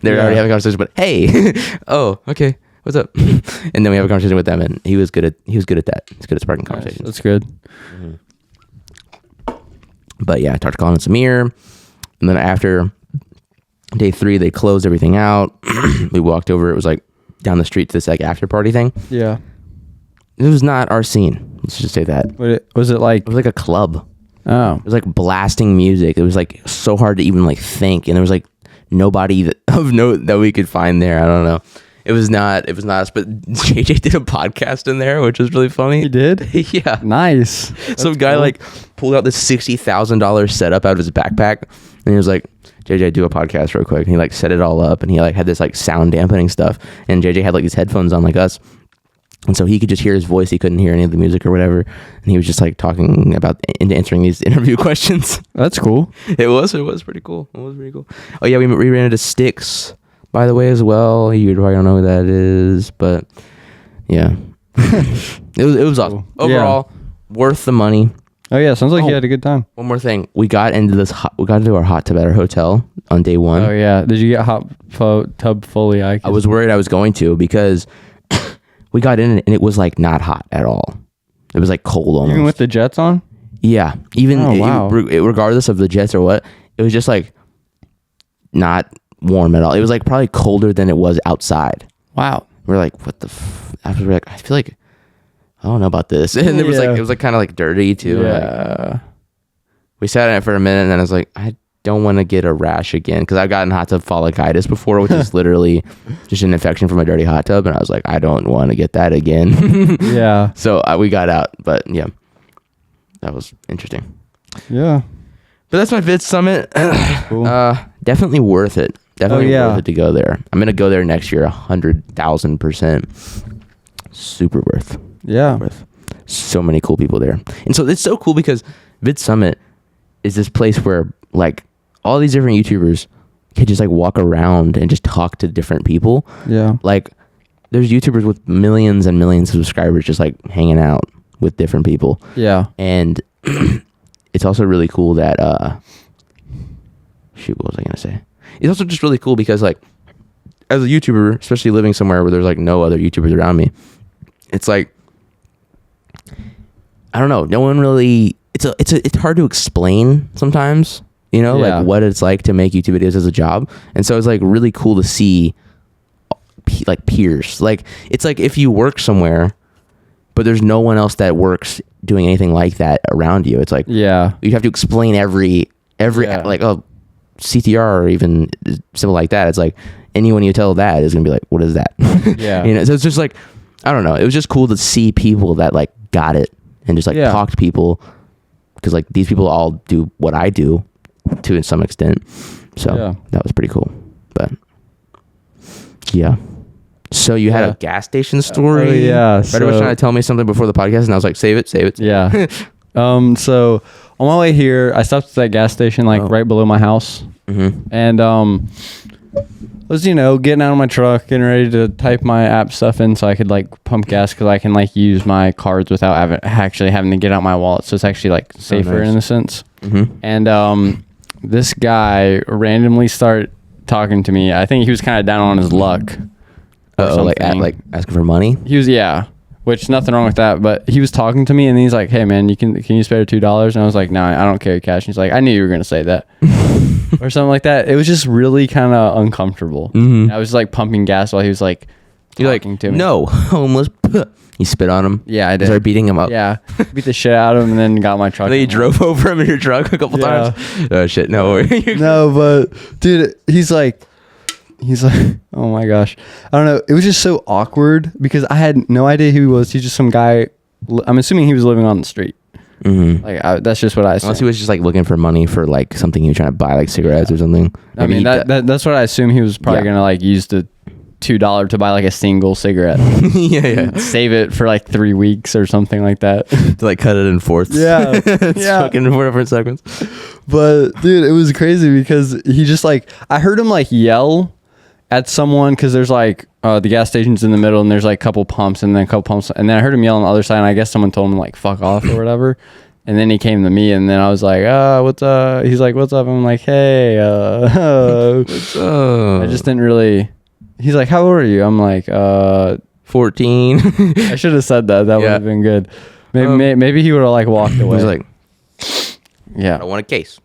They're already having a conversation, but hey, oh, okay, what's up? And then we have a conversation with them, and he was good at that. He's good at sparking conversations. That's good. But yeah, I talked to Colin and Samir, and then after day 3, they closed everything out. We walked over. It was like down the street to this like after party thing. Yeah. It was not our scene. Let's just say that. Was it like? It was like a club. Oh. It was like blasting music. It was like so hard to even like think, and there was like nobody of note that we could find there. I don't know. It was not us, but JJ did a podcast in there, which was really funny. He did? Yeah. Nice. Some guy like pulled out this $60,000 setup out of his backpack, and he was like, JJ, do a podcast real quick. And he like set it all up, and he like had this like sound dampening stuff, and JJ had like these headphones on like us, and so he could just hear his voice. He couldn't hear any of the music or whatever, and he was just like talking about and answering these interview questions. That's cool. It was pretty cool. Oh yeah, we ran into Styx, by the way, as well. You probably don't know who that is, but yeah. it was awesome. Overall, worth the money. Oh yeah, sounds like you had a good time. One more thing, we got into our hot tub at our hotel on day 1. Oh yeah, did you get hot tub fully? I was worried I was going to, because we got in and it was like not hot at all. It was like cold almost. Even with the jets on? Yeah, regardless of the jets or what, it was just like not warm at all. It was like probably colder than it was outside. Wow. We're like, what the after we're like, I feel like I don't know about this. And it was like kind of like dirty too. Yeah. Like, we sat in it for a minute, and then I was like, I don't want to get a rash again, because I've gotten hot tub folliculitis before, which is literally just an infection from a dirty hot tub, and I was like, I don't want to get that again. Yeah. So we got out, but yeah, that was interesting. Yeah. But that's my VidSummit. Cool. Definitely worth it. Definitely worth it to go there. I'm gonna go there next year, 100,000%. Super worth. Yeah. So many cool people there. And so it's so cool because VidSummit is this place where like all these different YouTubers can just like walk around and just talk to different people. Yeah. Like there's YouTubers with millions and millions of subscribers just like hanging out with different people. Yeah. And it's also really cool that what was I gonna say? It's also just really cool because like as a YouTuber, especially living somewhere where there's like no other YouTubers around me, it's like I don't know. No one really. It's hard to explain sometimes. You know, like what it's like to make YouTube videos as a job, and so it's like really cool to see like peers. Like it's like if you work somewhere, but there's no one else that works doing anything like that around you. It's like you have to explain every like CTR or even something like that. It's like anyone you tell that is gonna be like, what is that? Yeah. You know, so it's just like I don't know. It was just cool to see people that like got it and just like talk to people, because like these people all do what I do to some extent. So that was pretty cool. But yeah. So you had a gas station story. Better was trying to tell me something before the podcast, and I was like, save it. Yeah. So on my way here, I stopped at that gas station like right below my house, and was, getting out of my truck, getting ready to type my app stuff in so I could like pump gas because I can like use my cards without actually having to get out my wallet. So it's actually like safer in a sense. Mm-hmm. And this guy randomly started talking to me. I think he was kind of down on his luck. Like asking for money? He was, which nothing wrong with that. But he was talking to me and he's like, hey man, can you spare $2? And I was like, no, I don't carry cash. And he's like, I knew you were going to say that. Or something like that. It was just really kind of uncomfortable. Mm-hmm. I was like pumping gas while he was like talking to me. No, homeless. You spit on him. Yeah, I did. Started beating him up. Yeah, beat the shit out of him and then got my truck. Then you drove over him in your truck a couple times. Oh shit, no. No, but dude, he's like, oh my gosh, I don't know. It was just so awkward because I had no idea who he was. He's just some guy. I'm assuming he was living on the street. Mm-hmm. Like that's just what I assumed. Unless he was just like looking for money for like something he was trying to buy, like cigarettes or something. I mean that's what I assume. He was probably gonna like use the $2 to buy like a single cigarette. Yeah. Save it for like 3 weeks or something like that. To like cut it in fourths. Yeah. It's fucking 4 different seconds. But dude, it was crazy because he just like, I heard him like yell at someone because there's like the gas station's in the middle and there's like a couple pumps and then a couple pumps, and then I heard him yell on the other side and I guess someone told him like fuck off or whatever. And then he came to me and then I was like, what's up? He's like, what's up? I'm like, hey, what's up? I just didn't really. He's like, how old are you? I'm like, 14. I should have said that. That would have been good. Maybe he would have like walked away. He's like, yeah, I want a case.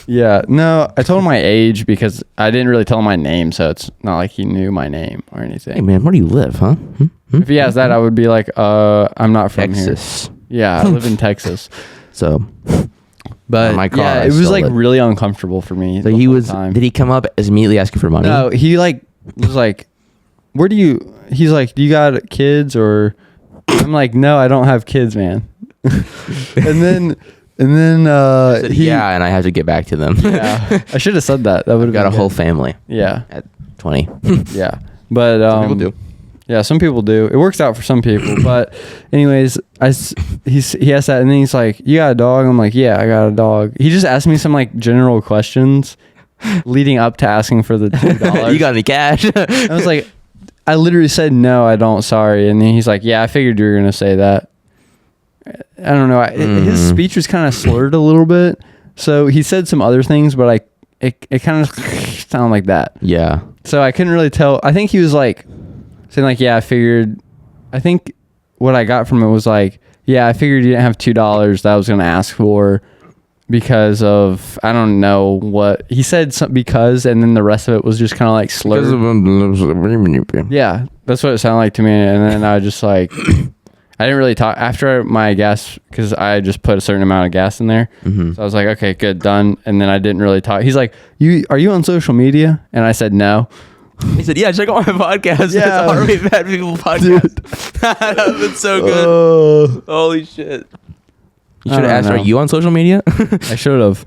Yeah, no, I told him my age because I didn't really tell him my name, so it's not like he knew my name or anything. Hey man, where do you live, huh? If he asked that, I would be like, I'm not from Texas. Here. Yeah, I live in Texas. So, but my car, yeah, it was like really uncomfortable for me. So did he come up immediately asking for money? No, he like was like, he's like, do you got kids? Or I'm like, no, I don't have kids, man. and then said, and I have to get back to them. Yeah, I should have said that. That would have got a whole family. Yeah, at 20. Yeah, but some people do. Yeah, some people do. It works out for some people. But anyways, he asked that, and then he's like, you got a dog? I'm like, yeah, I got a dog. He just asked me some like general questions leading up to asking for the $2. You got any cash? I was like, I literally said, no, I don't, sorry. And then he's like, yeah, I figured you were going to say that. I don't know. His speech was kind of slurred a little bit. So he said some other things, but it kind of sounded like that. Yeah. So I couldn't really tell. I think he was like saying like, yeah, I figured. I think what I got from it was like, yeah, I figured you didn't have $2 that I was going to ask for because of, I don't know what he said, because, and then the rest of it was just kind of like slurred. Yeah, that's what it sounded like to me. And then I just like, I didn't really talk after my gas because I just put a certain amount of gas in there. Mm-hmm. So I was like, okay, good, done. And then I didn't really talk. He's like, are you on social media? And I said, no. He said, yeah, check out my podcast. Yeah. It's Harvey Bad People podcast. That would been so good. Holy shit. You should have asked, are you on social media? I should have.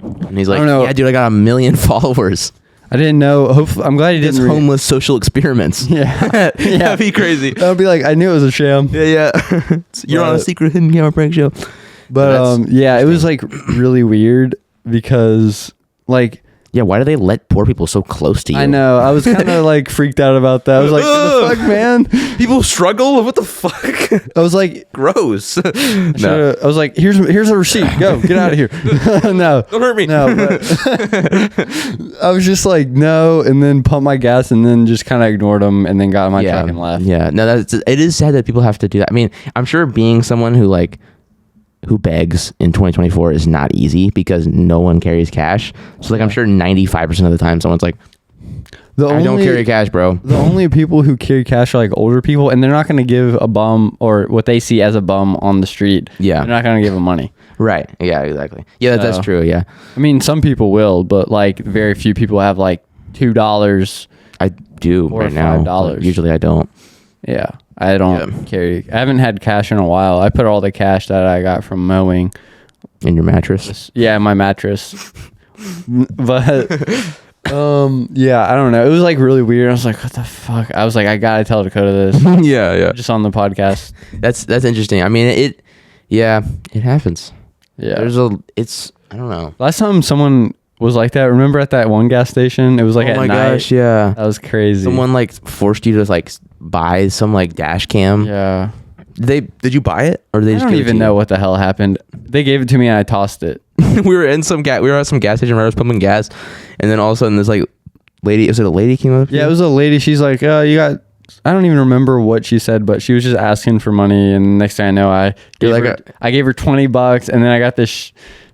And he's like, yeah, dude, I got 1 million followers. I didn't know. Hopefully, I'm glad he didn't. Homeless social experiments. Yeah. That'd be crazy. That would be like, I knew it was a sham. Yeah. You're on a secret hidden camera prank show. But yeah, it was like really weird because like, yeah, why do they let poor people so close to you? I know. I was kind of like freaked out about that. I was like, what the fuck, man? People struggle? What the fuck? I was like, gross. No. I was like, here's a receipt. Go, get out of here. No. Don't hurt me. No. I was just like, no, and then pumped my gas and then just kind of ignored them and then got in my truck and left. Yeah. No, it is sad that people have to do that. I mean, I'm sure being someone who begs in 2024 is not easy because no one carries cash. So like, I'm sure 95% of the time someone's like, I don't carry cash, bro. The only people who carry cash are like older people, and they're not going to give a bum or what they see as a bum on the street. Yeah. They're not going to give them money. Right. Yeah, exactly. Yeah, that's true. Yeah. I mean, some people will, but like very few people have like $2. I do or right now. $5. Usually I don't. Yeah. I don't carry. I haven't had cash in a while. I put all the cash that I got from mowing in your mattress. Yeah, my mattress. But yeah, I don't know. It was like really weird. I was like, what the fuck? I was like, I gotta tell Dakota this. Yeah. Just on the podcast. That's interesting. I mean, it happens. Yeah. I don't know. Last time someone was like that. Remember at that one gas station? It was like Oh at my night. gosh, yeah. That was crazy. Someone like forced you to like buy some like dash cam. Yeah. Did you buy it or did they I just don't give it even to know what the hell happened. They gave it to me and I tossed it. you? we were at some gas station where I was pumping gas, and then all of a sudden this like lady, is it a lady came up? Yeah, it was a lady. She's like, you got. I don't even remember what she said, but she was just asking for money. And next thing I know, I gave her $20, and then I got this.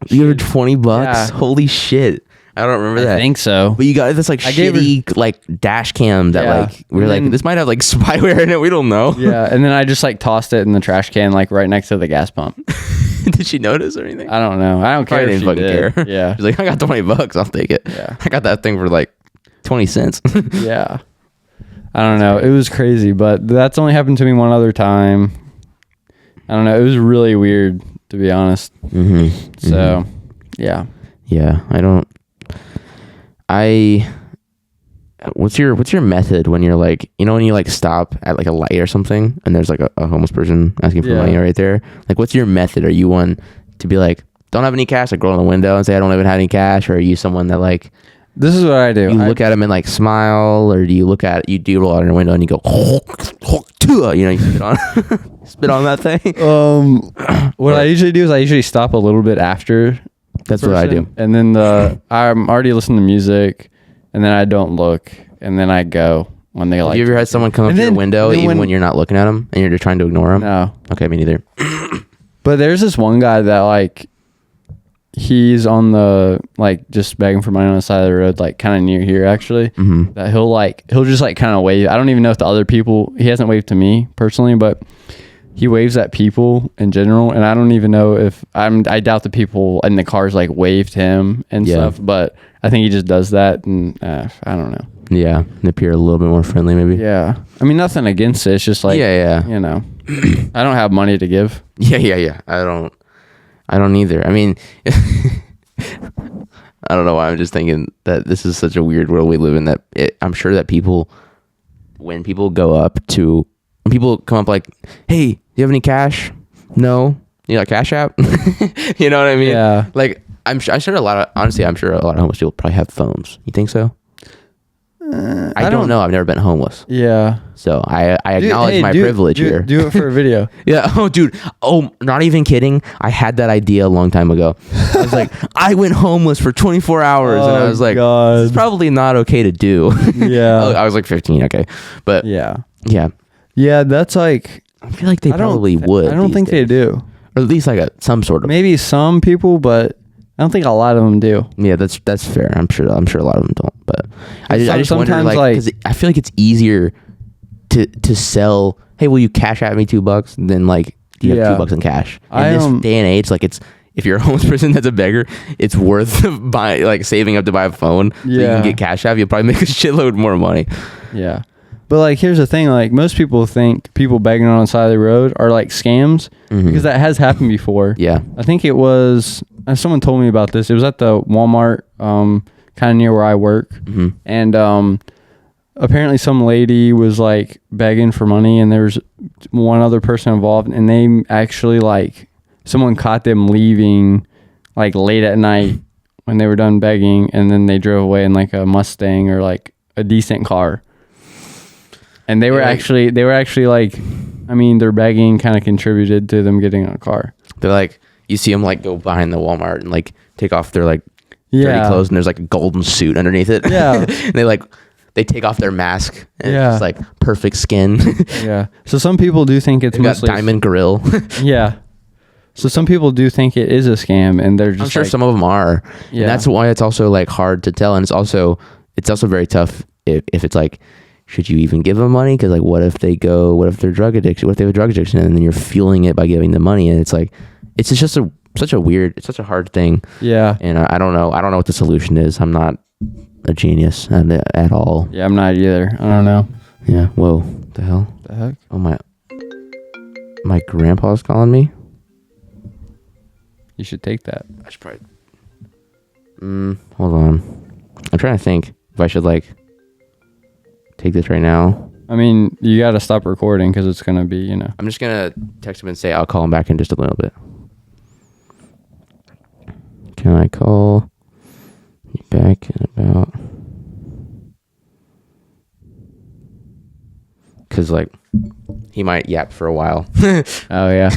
You gave her $20? Yeah. Holy shit! I don't remember that. I think so. But you got this like shitty like dash cam that like we were like, this might have like spyware in it. We don't know. Yeah, and then I just like tossed it in the trash can like right next to the gas pump. Did she notice or anything? I don't know. I don't care. Didn't fucking care. Yeah. She's like, I got $20. I'll take it. Yeah. I got that thing for like 20 cents. Yeah. I don't know. It was crazy, but that's only happened to me one other time. I don't know. It was really weird, to be honest. Mm-hmm. So, yeah. Yeah. What's your method when you're like, when you like stop at like a light or something and there's like a homeless person asking for money right there? Like, what's your method? Are you one to be like, don't have any cash, like roll in the window and say I don't even have any cash? Or are you someone that like, this is what I do. You look at them and like smile, or do you roll out in the window and you go, you spit on, spit on that thing? What I usually do is I usually stop a little bit after. That's what I do. And then I'm already listening to music, and then I don't look, and then I go when they like. Have you ever had someone come up to your window even when you're not looking at them and you're just trying to ignore them? No. Okay, me neither. But there's this one guy that like, he's on the like just begging for money on the side of the road, like kind of near here actually. Mm-hmm. That he'll just like kind of wave. I don't even know if the other people, he hasn't waved to me personally, but he waves at people in general, and I don't even know if I doubt the people in the cars like waved him and stuff, but I think he just does that, and I don't know. Yeah, and appear a little bit more friendly maybe. Yeah, I mean nothing against it. It's just like I don't have money to give. Yeah. I don't either. I mean, I don't know why I'm just thinking that this is such a weird world we live in, that I'm sure that when people come up like, hey, do you have any cash? No. You got Cash App? You know what I mean? Yeah. Like, I'm sure a lot of homeless people probably have phones. You think so? I don't know. I've never been homeless. Yeah. So I acknowledge my privilege here. Do it for a video. Yeah. Oh, dude. Oh, not even kidding. I had that idea a long time ago. I was like, I went homeless for 24 hours. And I was like, it's probably not okay to do. Yeah. I was like 15. Okay. But yeah. Yeah. That's like, I feel like they probably would. I don't think they do. Or at least like some sort of. Maybe some people, but I don't think a lot of them do. Yeah, that's fair. I'm sure a lot of them don't. But I just wonder, like, because I feel like it's easier to sell. Hey, will you cash at me $2? Than like, do you have $2 in cash? In this day and age, like if you're a homeless person that's a beggar, it's worth saving up to buy a phone. So you can get Cash App. You'll probably make a shitload more money. Yeah. But like, here's the thing, like most people think people begging on the side of the road are like scams, because that has happened before. Yeah. I think it was, someone told me about this. It was at the Walmart, kind of near where I work. And apparently some lady was like begging for money, and there was one other person involved, and they actually like, someone caught them leaving like late at night when they were done begging, and then they drove away in like a Mustang or like a decent car. And they were actually like, I mean, their begging kind of contributed to them getting a car. They're like, you see them like go behind the Walmart and like take off their like dirty clothes, and there's like a golden suit underneath it. Yeah. And they take off their mask, and it's like perfect skin. Yeah. So some people do think it's got diamond grill. Yeah. So some people do think it is a scam, and they're just, I'm sure some of them are. Yeah. And that's why it's also like hard to tell. And it's also very tough if it's like, should you even give them money? Because like, what if they're drug addiction? What if they have a drug addiction, and then you're fueling it by giving them money? And it's like, it's just such a hard thing. Yeah. And I don't know what the solution is. I'm not a genius at all. Yeah, I'm not either. I don't know. Yeah. Whoa. The hell? The heck? Oh, my grandpa's calling me. You should take that. I should probably. Hold on. I'm trying to think if I should like take this right now. I mean, you got to stop recording because it's going to be, you know. I'm just going to text him and say I'll call him back in just a little bit. Can I call back in about... Because, like, he might yap for a while. Oh, yeah.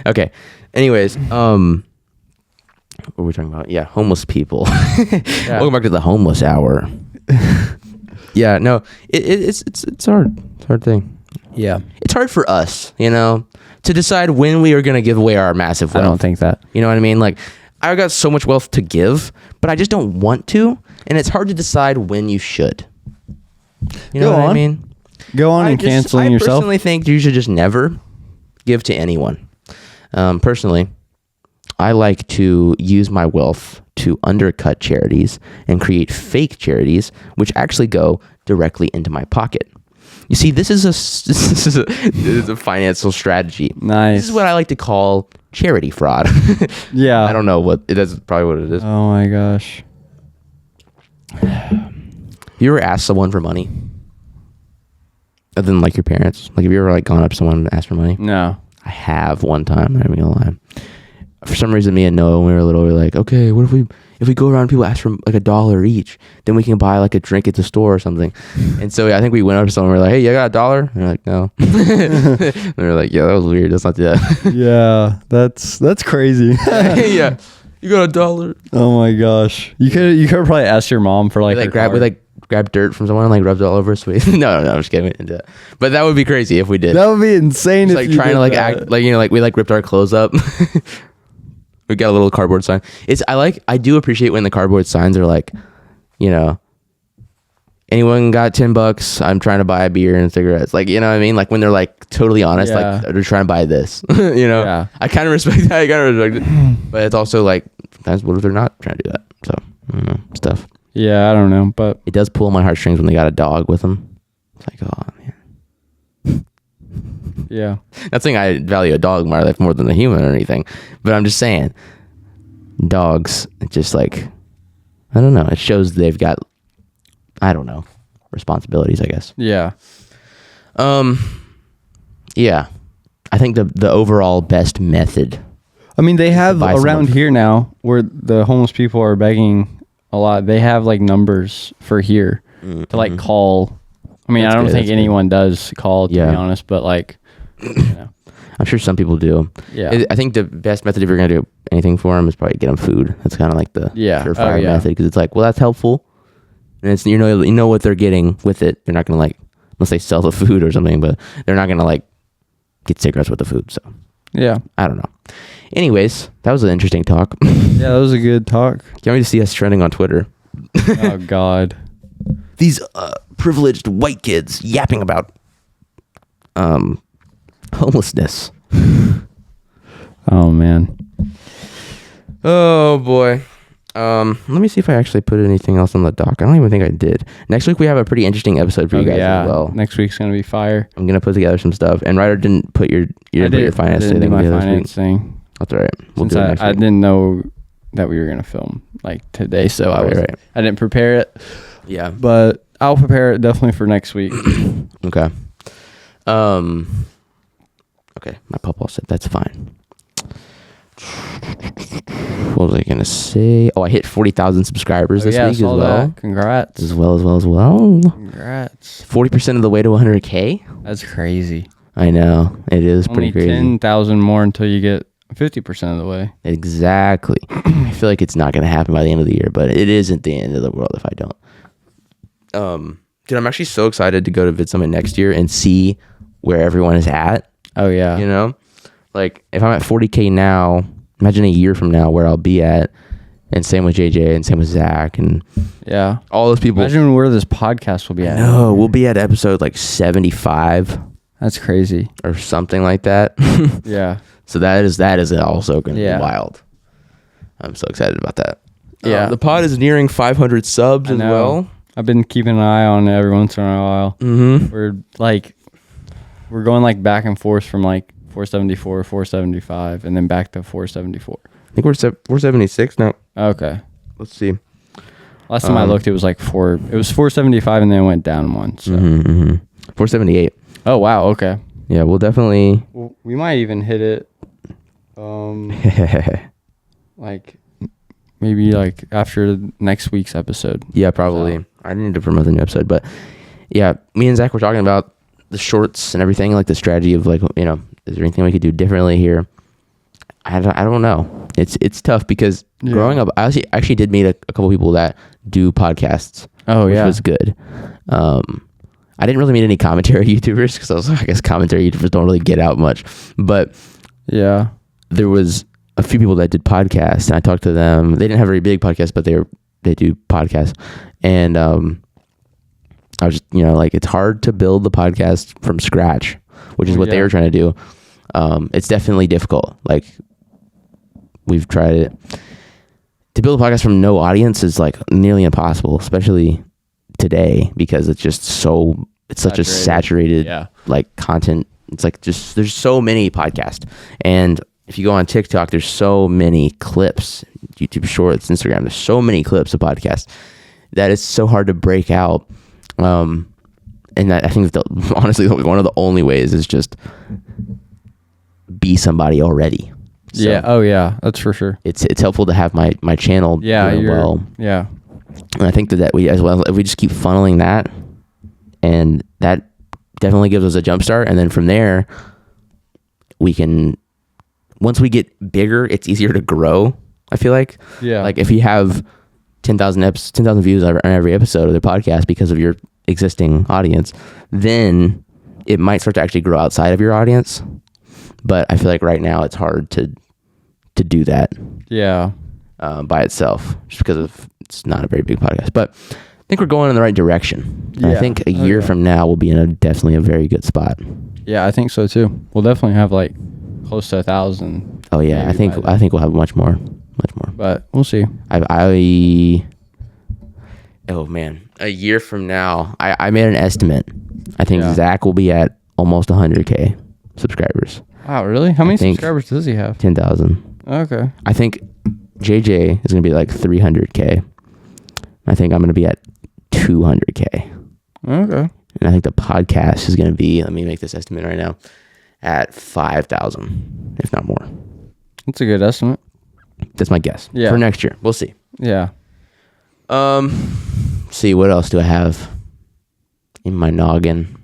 Okay. Anyways, what were we talking about? Yeah, homeless people. Yeah. Welcome back to the homeless hour. Yeah, no, it's hard. It's a hard thing. Yeah. It's hard for us, you know, to decide when we are going to give away our massive wealth. I don't think that. You know what I mean? Like, I got so much wealth to give, but I just don't want to, and it's hard to decide when you should. You know Go what on. I mean? Go on and canceling yourself. I personally think you should just never give to anyone. Personally, I like to use my wealth to undercut charities and create fake charities, which actually go directly into my pocket. You see, this is a financial strategy. Nice. This is what I like to call charity fraud. Yeah. I don't know what it is. Probably what it is. Oh my gosh. You ever asked someone for money? Other than like your parents? Like, have you ever like gone up to someone and asked for money? No. I have one time. I'm not even gonna lie. For some reason, me and Noah, when we were little, we were like, okay, what if we go around and people ask for like $1 each, then we can buy like a drink at the store or something. And so I think we went up to someone, we were like, hey, you got $1? And they're like, no. And we were like, yeah, that was weird. Let's not do that. Yeah, that's crazy. Yeah, you got $1. Oh my gosh. You could probably ask your mom for like, We grab dirt from someone and like rubbed it all over his face. no, I'm just kidding. We didn't do that. But that would be crazy if we did. That would be insane. Just if like you trying did to like that. act like, you know, like we like ripped our clothes up. We got a little cardboard sign. I do appreciate when the cardboard signs are like, you know, anyone got $10? I'm trying to buy a beer and cigarettes. Like, you know what I mean? Like when they're like totally honest, Yeah. like they're trying to buy this. You know? Yeah. I kind of respect that. I kind of respect it. But it's also like, sometimes what if they're not trying to do that? So, I don't know, stuff. Yeah, I don't know, but It does pull my heartstrings when they got a dog with them. It's like, oh man. yeah. Not saying I value a dog in my life more than a human or anything, but I'm just saying, dogs, just like, I don't know, it shows they've got, I don't know, responsibilities, I guess. Yeah. Yeah, I think the overall best method. I mean, they have buy around someone. here now where the homeless people are begging a lot. They have like numbers for here to like call. I mean, That's I don't good, think that's anyone does call, to Yeah. be honest, but like, you know. I'm sure some people do. Yeah. I think the best method if you're gonna do anything for them is probably get them food. That's kind of like the Yeah. surefire Oh, yeah. method, because it's like, well, that's helpful, and it's you know what they're getting with it. They're not gonna like, unless they sell the food or something, but they're not gonna like get cigarettes with the food. So Yeah. I don't know. Anyways, that was an interesting talk. Yeah, that was a good talk. Can't wait to see us trending on Twitter. Oh, God. These privileged white kids yapping about homelessness. Oh, man. Oh boy. Let me see if I actually put anything else on the doc. I don't even think I did. Next week we have a pretty interesting episode for you guys as well. Next week's going to be fire. I'm gonna put together some stuff. And Ryder didn't put your finance didn't do thing my together this week. finance thing. That's all right. We'll Since do it next I week. didn't know that we were going to film like today, so I Right. didn't prepare it, Yeah. but I'll prepare it definitely for next week. Okay. Okay. My papa said that's fine. What was I gonna say? Oh, I hit 40,000 subscribers this I week as saw well. that. Congrats. As well. Congrats. 40% of the way to 100K. That's crazy. I know, it is Only pretty crazy. 10,000 more until you get 50% of the way. Exactly. I feel like it's not gonna happen by the end of the year, but it isn't the end of the world if I don't. Dude, I'm actually so excited to go to VidSummit next year and see where everyone is at. Oh, yeah. You know, like if I'm at 40K now, imagine a year from now where I'll be at. And same with JJ and same with Zach and Yeah. all those people. Imagine where this podcast will be at. No, we'll be at episode like 75 That's crazy. or something like that. Yeah. So that is also going to Yeah. be wild. I'm so excited about that. Yeah. The pod is nearing 500 subs I as know. well. I've been keeping an eye on it every once in a while. Mm-hmm. We're going like back and forth from like 474, 475, and then back to 474. I think we're 476 now. Okay. Let's see. Last time I looked, it was like 475, and then it went down one. So. 478. Oh wow. Okay. Yeah, we'll definitely. Well, we might even hit it. Like maybe like after next week's episode. Yeah, probably. So. I need to promote the new episode, but yeah, me and Zach were talking about the shorts and everything, like the strategy of like, you know, is there anything we could do differently here? I don't know. It's tough because growing up, I actually did meet a couple people that do podcasts. Oh, which was good. I didn't really meet any commentary YouTubers because I guess commentary YouTubers don't really get out much. But yeah, there was a few people that did podcasts, and I talked to them. They didn't have very big podcasts, but they do podcasts. And I was just, you know, like, it's hard to build the podcast from scratch, which is what they were trying to do. It's definitely difficult. Like, we've tried it. To build a podcast from no audience is like nearly impossible, especially today, because it's just such a saturated like content. It's like just, there's so many podcasts. And if you go on TikTok, there's so many clips, YouTube Shorts, Instagram, there's so many clips of podcasts that it's so hard to break out. And I think honestly, one of the only ways is just be somebody already. So yeah. Oh yeah, that's for sure. It's helpful to have my channel doing well. Yeah. And I think that we, as well, if we just keep funneling that, and that definitely gives us a jump start. And then from there, we can, once we get bigger, it's easier to grow. I feel like, like if you have 10,000 views on every episode of the podcast because of your existing audience, then it might start to actually grow outside of your audience. But I feel like right now it's hard to do that. Yeah. By itself, just because of it's not a very big podcast. But I think we're going in the right direction. And I think a year from now we'll be in definitely a very good spot. Yeah, I think so too. We'll definitely have like close to 1,000. Oh yeah, I think we'll have much more. But we'll see. Oh man, a year from now, I made an estimate. I think Zach will be at almost 100K subscribers. Wow, really? How many subscribers does he have? 10,000. Okay. I think JJ is going to be like 300K. I think I'm going to be at 200K. Okay. And I think the podcast is going to be, let me make this estimate right now, at 5,000, if not more. That's a good estimate. That's my guess. Yeah. For next year. We'll see. Yeah. See, what else do I have in my noggin?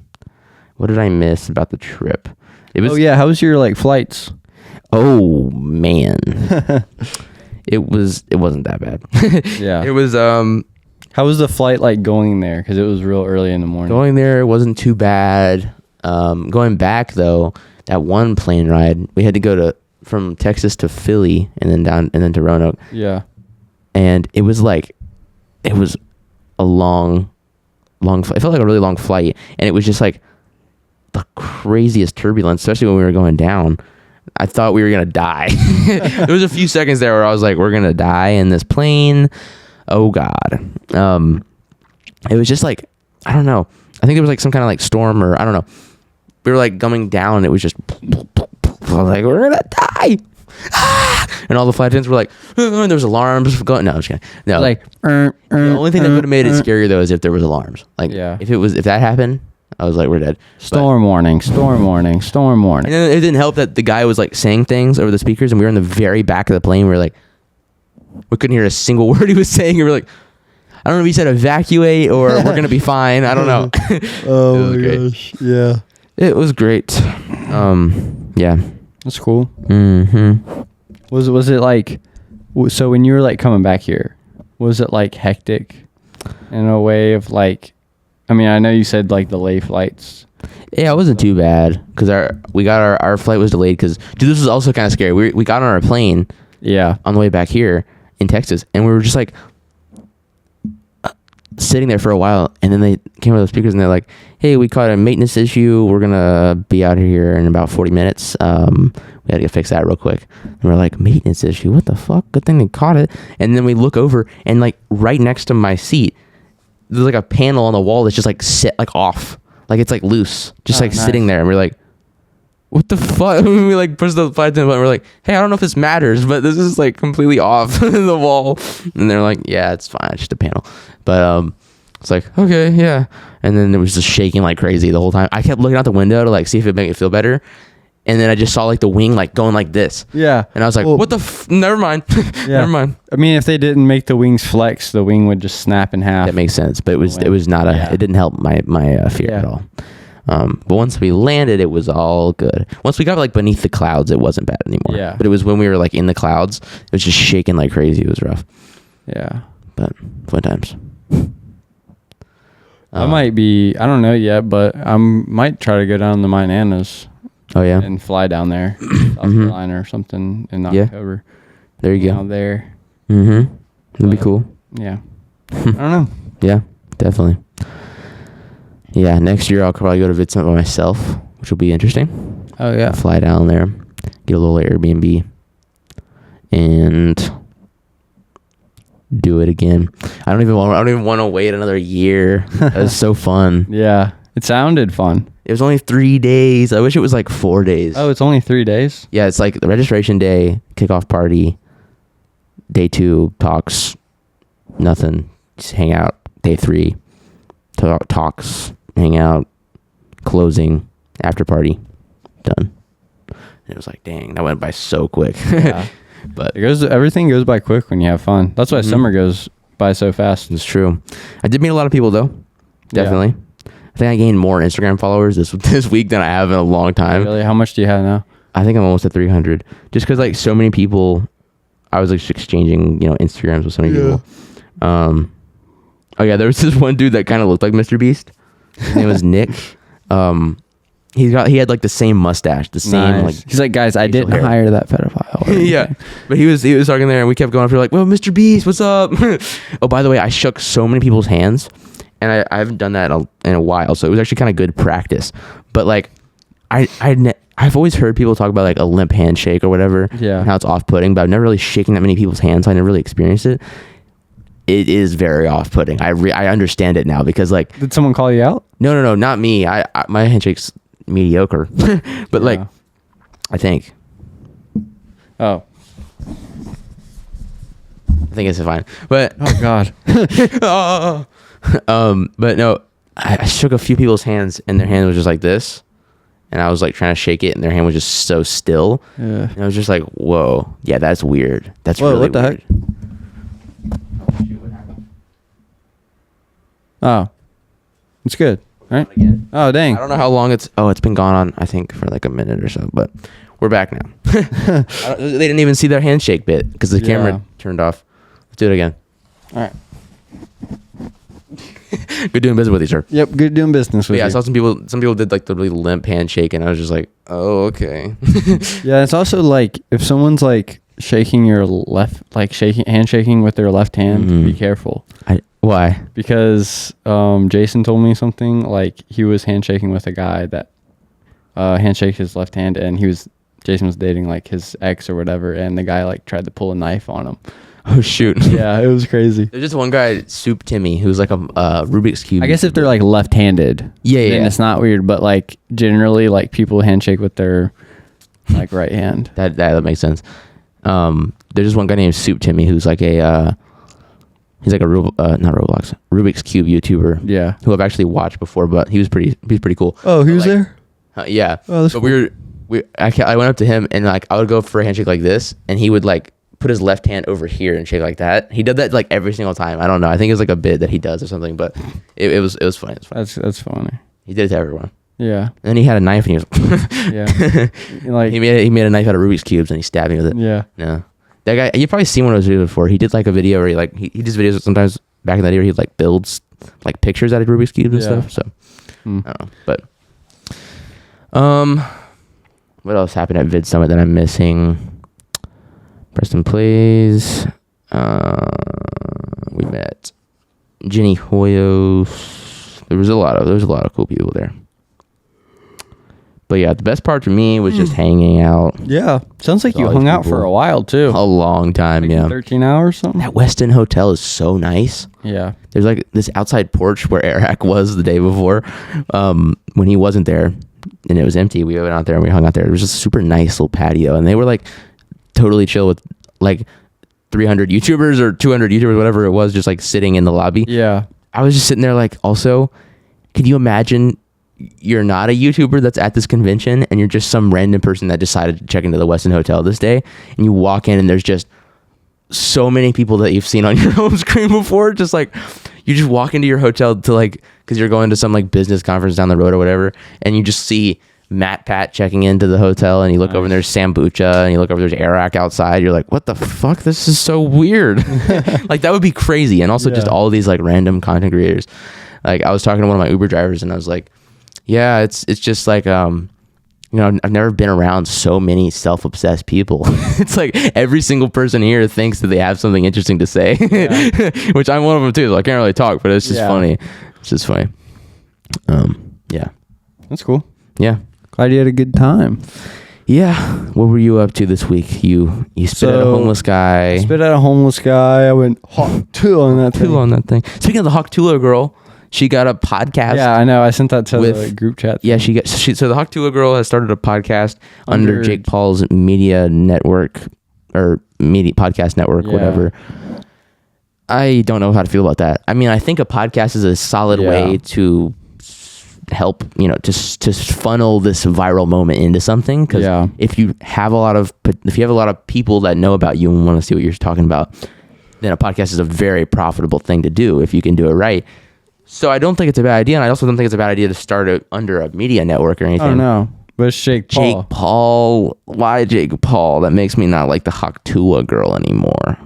What did I miss about the trip? How was your like flights? Oh man. It wasn't that bad. Yeah. It was how was the flight like going there? Because it was real early in the morning. Going there, it wasn't too bad. Going back though, that one plane ride, we had to go from Texas to Philly and then to Roanoke. Yeah. And it was a long flight. It felt like a really long flight, and it was just like the craziest turbulence, especially when we were going down. I thought we were gonna die. There was a few seconds there where I was like, we're gonna die in this plane. Oh god. It was just like, I don't know, I think it was like some kind of like storm, or I don't know, we were like coming down and it was just I was like, we're gonna die. And all the flight attendants were like, and there was alarms going. No, I'm just kidding. No, like the only thing that would have made it scarier though is if there was alarms. Like, if that happened, I was like, we're dead. Storm warning, storm warning, storm warning. And then it didn't help that the guy was like saying things over the speakers, and we were in the very back of the plane. We were like, we couldn't hear a single word he was saying. And we were like, I don't know if he said evacuate or we're gonna be fine. I don't know. Oh my gosh, yeah, it was great. Yeah, that's cool. Mm-hmm. Was it like, so when you were like coming back here, was it like hectic in a way of like, I mean, I know you said like delayed flights. Yeah, it wasn't too bad because our flight was delayed because, dude, this was also kind of scary. We got on our plane, on the way back here in Texas, and we were just like sitting there for a while, and then they came over the speakers and they're like, "Hey, we caught a maintenance issue. We're gonna be out here in about 40 minutes. We had to fix that real quick." And we're like, "Maintenance issue? What the fuck? Good thing they caught it." And then we look over, and like right next to my seat, there's like a panel on the wall that's just like set like off, like it's like loose, just nice. Sitting there, and we're like, what the fuck? We like push the flight attendant button, we're like, hey, I don't know if this matters, but this is like completely off the wall. And they're like, yeah, it's fine, it's just a panel. But it's like, okay, yeah. And then it was just shaking like crazy the whole time. I kept looking out the window to like see if it'd make it feel better, and then I just saw like the wing like going like this. Yeah. And I was like, Well, what the never mind. Yeah. Never mind. I mean, if they didn't make the wings flex, the wing would just snap in half. That makes sense, but it was not it didn't help my fear at all. But once we landed, it was all good. Once we got like beneath the clouds, it wasn't bad anymore. Yeah. But it was when we were like in the clouds, it was just shaking like crazy. It was rough. Yeah. But fun times. I don't know yet, but I might try to go down to Minanas Oh yeah. and fly down there, South Carolina or something in October. There you go. Down there. Mm-hmm. That'd be cool. Yeah. I don't know. Yeah, definitely. Yeah, next year I'll probably go to VidSummit by myself, which will be interesting. Oh yeah. Fly down there, get a little Airbnb, and do it again. I don't even want to wait another year. That was so fun. Yeah. It sounded fun. It was only 3 days. I wish it was like 4 days. Oh, it's only 3 days? Yeah, it's like the registration day, kickoff party, day 2, talks, nothing, just hang out. Day 3, talks, hang out, closing, after party, done. And it was like, dang, that went by so quick. Yeah. But everything goes by quick when you have fun. That's why summer goes by so fast. it's true. I did meet a lot of people though. Definitely. Yeah. I think I gained more Instagram followers this week than I have in a long time. Really? How much do you have now? I think I'm almost at 300. Just because like so many people, I was like exchanging, Instagrams with so many people. Oh yeah, there was this one dude that kind of looked like MrBeast. His name was Nick. He had like the same mustache, the same like. He's like, guys, I didn't hair. hire that pedophile. Yeah, but he was talking there, and we kept going. We're like, well, MrBeast, what's up? Oh, by the way, I shook so many people's hands, and I haven't done that in a while, so it was actually kind of good practice. But like, I've always heard people talk about like a limp handshake or whatever, Yeah. and how it's off-putting, but I've never really shaken that many people's hands, so I never really experienced it. It is very off-putting. I understand it now because like. Did someone call you out? No, not me. My handshake's mediocre, but like, I think Oh. it's fine. But Oh God. but no, I shook a few people's hands, and their hand was just like this, and I was like trying to shake it, and their hand was just so still. Yeah. And I was just like, whoa, yeah, that's weird. That's Whoa, really what the weird. heck? Oh. It's good. Right? Oh dang. I don't know how long it's been gone on, I think for like a minute or so, but we're back now. They didn't even see their handshake bit because the camera turned off. Let's do it again. All right. Good doing business with you, sir. Yep. Good doing business with Yeah, I you. saw some people did like the really limp handshake, and I was just like, oh, okay. Yeah, it's also like if someone's like shaking your handshaking with their left hand, be careful. Why? Because Jason told me something like he was handshaking with a guy that handshake his left hand, and Jason was dating like his ex or whatever, and the guy like tried to pull a knife on him. Oh shoot. Yeah, it was crazy. There's just one guy, Soup Timmy, who's like a Rubik's Cube. I guess if they're like left-handed, then it's not weird. But like generally, like people handshake with their like right hand. That makes sense. There's just one guy named Soup Timmy who's like he's like a not Roblox, Rubik's Cube YouTuber. Yeah, who I've actually watched before, but he's pretty cool. Oh, he was there. Yeah. Oh, that's but cool. I went up to him, and like I would go for a handshake like this, and he would like put his left hand over here and shake like that. He did that like every single time. I don't know. I think it was like a bit that he does or something, but it was funny. It was funny. That's funny. He did it to everyone. Yeah. And then he had a knife, and he was Yeah. Like he made a knife out of Rubik's cubes, and he stabbed me with it. Yeah. No. That guy, you've probably seen one of those videos before. He did like a video where he does videos sometimes back in the day where he like builds like pictures out of Rubik's cubes and stuff. So I don't know, but what else happened at VidSummit that I'm missing? Preston Plays. We met Jenny Hoyos. There was a lot of cool people there. But yeah, the best part for me was just hanging out. Yeah. Sounds like you hung out for a while too. A long time, like yeah. 13 hours something. That Westin Hotel is so nice. Yeah. There's like this outside porch where Eric was the day before, when he wasn't there, and it was empty. We went out there and we hung out there. It was just a super nice little patio, and they were like totally chill with like 300 YouTubers or 200 YouTubers, whatever it was, just like sitting in the lobby. Yeah. I was just sitting there like, also, could you imagine you're not a YouTuber that's at this convention and you're just some random person that decided to check into the Westin Hotel this day, and you walk in and there's just so many people that you've seen on your home screen before. Just like, you just walk into your hotel to like, because you're going to some like business conference down the road or whatever, and you just see Matt Pat checking into the hotel, and you look over and there's Sambucha, and you look over there's Arak outside. You're like, what the fuck? This is so weird. Like, that would be crazy. And also just all of these like random content creators. Like, I was talking to one of my Uber drivers and I was like, yeah, it's just like, you know, I've never been around so many self-obsessed people. It's like every single person here thinks that they have something interesting to say, which I'm one of them too. So I can't really talk, but it's just funny. It's just funny. Yeah. That's cool. Yeah. Glad you had a good time. Yeah. What were you up to this week? You spit at a homeless guy. Spit at a homeless guy. I went hawk two on that thing. Speaking of the Hawk Tula girl, she got a podcast. Yeah, I know. I sent that to the group chat. Yeah, so the Hawk Tula girl has started a podcast under Jake Paul's media network or media podcast network, whatever. I don't know how to feel about that. I mean, I think a podcast is a solid way to help, you know, to funnel this viral moment into something. Because if you have a lot of people that know about you and want to see what you're talking about, then a podcast is a very profitable thing to do if you can do it right. So I don't think it's a bad idea, and I also don't think it's a bad idea to start it under a media network or anything. Oh no, but it's Jake Paul. Jake Paul. Why Jake Paul? That makes me not like the Hawk Tula girl anymore.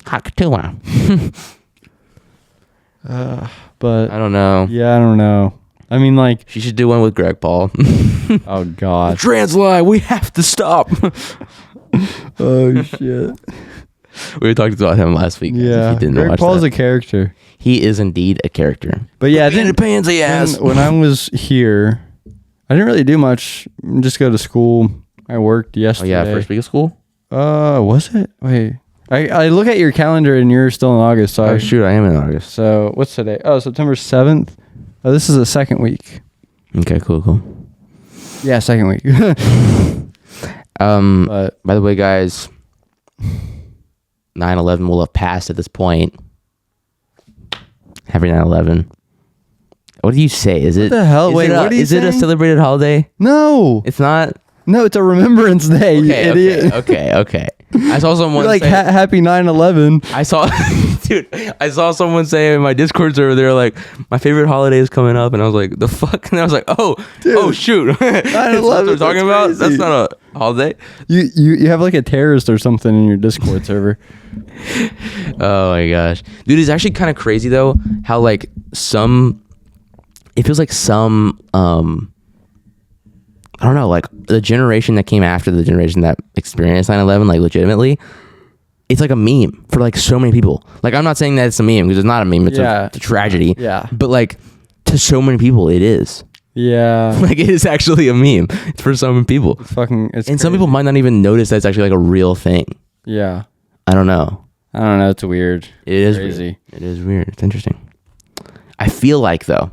Hawk Tula. But I don't know. Yeah, I don't know. I mean, like, she should do one with Greg Paul. Oh God. Trans lie. We have to stop. Oh shit. We were talking about him last week. Yeah, Greg Paul's a character. He is indeed a character. But yeah, pansy ass. When I was here, I didn't really do much. Just go to school. I worked yesterday. Oh yeah, first week of school. Was it? Wait, I look at your calendar and you're still in August. So shoot, I am in August. So what's today? Oh, September 7th. Oh, this is the second week. Okay, cool. Yeah, second week. But by the way, guys, 9/11 will have passed at this point. Happy 9/11. What do you say? Is it? What the hell? Wait, what are you Is saying? it a celebrated holiday? No. It's not? No, it's a Remembrance Day, you idiot. Okay. I saw someone like say, happy 9/11. I saw someone say in my Discord server, they were like, my favorite holiday is coming up, and I was like, the fuck? And I was like, oh shoot. 9/11. We're talking about? Crazy. That's not a holiday. You have like a terrorist or something in your Discord server. Oh my gosh, dude, it's actually kind of crazy though how like it feels like some I don't know, like the generation that came after the generation that experienced 9/11, like legitimately, it's like a meme for like so many people. Like, I'm not saying that it's a meme because it's not a meme, it's a tragedy. Yeah. But like to so many people it is. Yeah. Like, it is actually a meme for so many people. It's crazy. Some people might not even notice that it's actually like a real thing. Yeah. I don't know. It's weird. It is crazy. Weird. It is weird. It's interesting. I feel like though,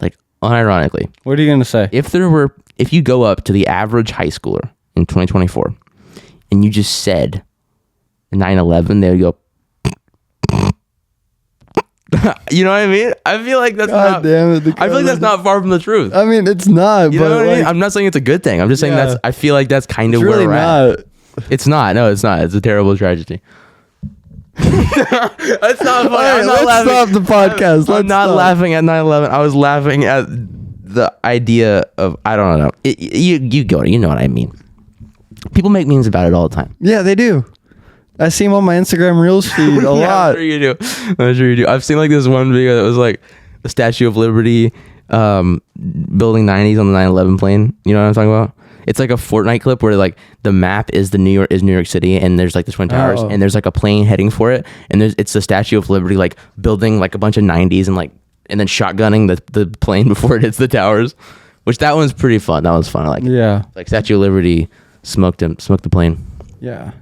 like unironically, what are you gonna say? If you go up to the average high schooler in 2024 and you just said 9/11, they would go, you know what I mean? I feel like that's I feel like that's not far from the truth. I mean, it's not. You know what I mean? I'm not saying it's a good thing. I'm just saying I feel like that's kind of where really we're not. at. It's not. No, it's not. It's a terrible tragedy. That's not funny. Right, let's stop the podcast. I'm not laughing at 9/11. I was laughing at the idea of, I don't know. You go. You know what I mean. People make memes about it all the time. Yeah, they do. I see them on my Instagram Reels feed a lot. I'm sure you do. I've seen like this one video that was like the Statue of Liberty building 90s on the 9/11 plane. You know what I'm talking about? It's like a Fortnite clip where like the map is New York City, and there's like the Twin Towers, and there's like a plane heading for it, and it's the Statue of Liberty like building like a bunch of 90s and then shotgunning the plane before it hits the towers, which that one's pretty fun. That one's fun. Like Statue of Liberty smoked the plane. Yeah,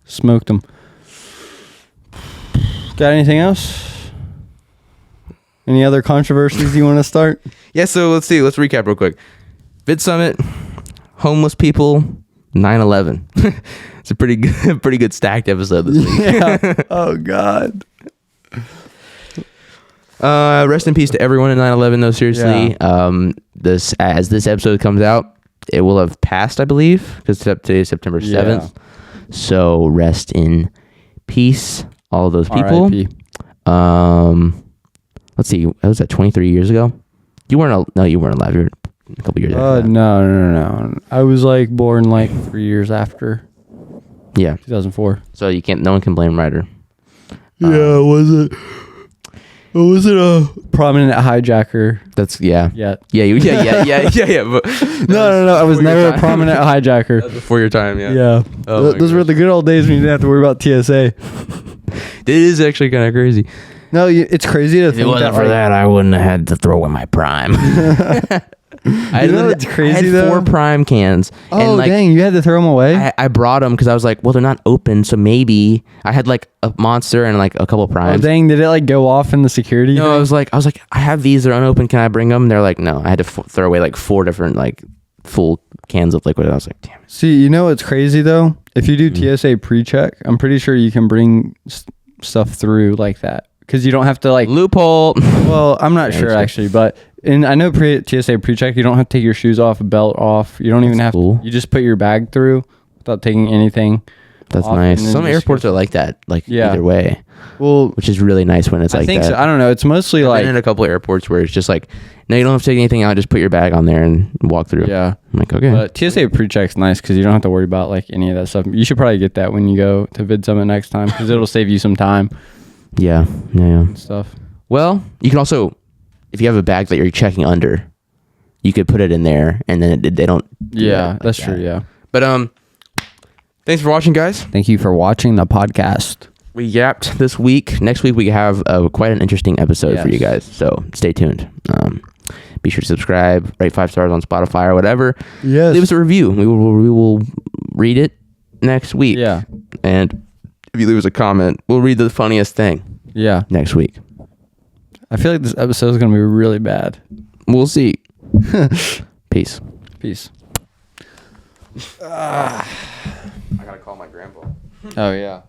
smoked them. Got anything else? Any other controversies you want to start? Yeah, so let's see. Let's recap real quick. VidSummit, homeless people, 9/11. It's a pretty good stacked episode this week. Yeah. Oh God. Rest in peace to everyone in 9/11 though, seriously. As this episode comes out, it will have passed, I believe, because today is September 7th. So rest in peace, all of those people. R.I.P. Let's see, was that 23 years ago? You weren't alive. You were a couple years after that. No. I was like born like 3 years after. Yeah. 2004. So no one can blame Ryder. Was it a prominent hijacker? That's yeah. Yeah. But No. I was never a prominent hijacker. That was before your time, yeah. Yeah. Oh Those were the good old days when you didn't have to worry about TSA. It is actually kind of crazy. No, it's crazy to think If it wasn't for that, I wouldn't have had to throw away my Prime. It's crazy. I had though? 4 Prime cans. Oh, and dang, you had to throw them away? I brought them because I was like, well, they're not open, so maybe I had like a Monster and like a couple Primes. Oh, dang, did it like go off in the security? No, I was like, I have these, they're unopened. Can I bring them? They're like, no. I had to throw away like 4 different like full cans of liquid. I was like, damn it. See, you know what's crazy though? If you do TSA pre-check, I'm pretty sure you can bring stuff through like that. Because you don't have to like loophole. Well, I'm not sure actually, but I know TSA pre-check, you don't have to take your shoes off, a belt off. You don't even have to. You just put your bag through without taking anything. That's nice. Some airports are like that, like either way. Well, which is really nice when it's like that. I think so. I don't know. It's mostly like I've been in a couple of airports where it's just like, no, you don't have to take anything out. Just put your bag on there and walk through. Yeah. I'm like, okay. But TSA pre-check's nice because you don't have to worry about like any of that stuff. You should probably get that when you go to VidSummit next time because it'll save you some time. Yeah. Stuff. Well, you can also, if you have a bag that you're checking under, you could put it in there, and then they don't. Yeah, that's true. Yeah. But thanks for watching, guys. Thank you for watching the podcast. We yapped this week. Next week we have quite an interesting episode for you guys. So stay tuned. Be sure to subscribe, rate 5 stars on Spotify or whatever. Yes. Leave us a review. We will read it next week. Yeah. And if you leave us a comment, we'll read the funniest thing. Yeah. Next week. I feel like this episode is going to be really bad. We'll see. Peace. Peace. I gotta call my grandpa. Oh, yeah.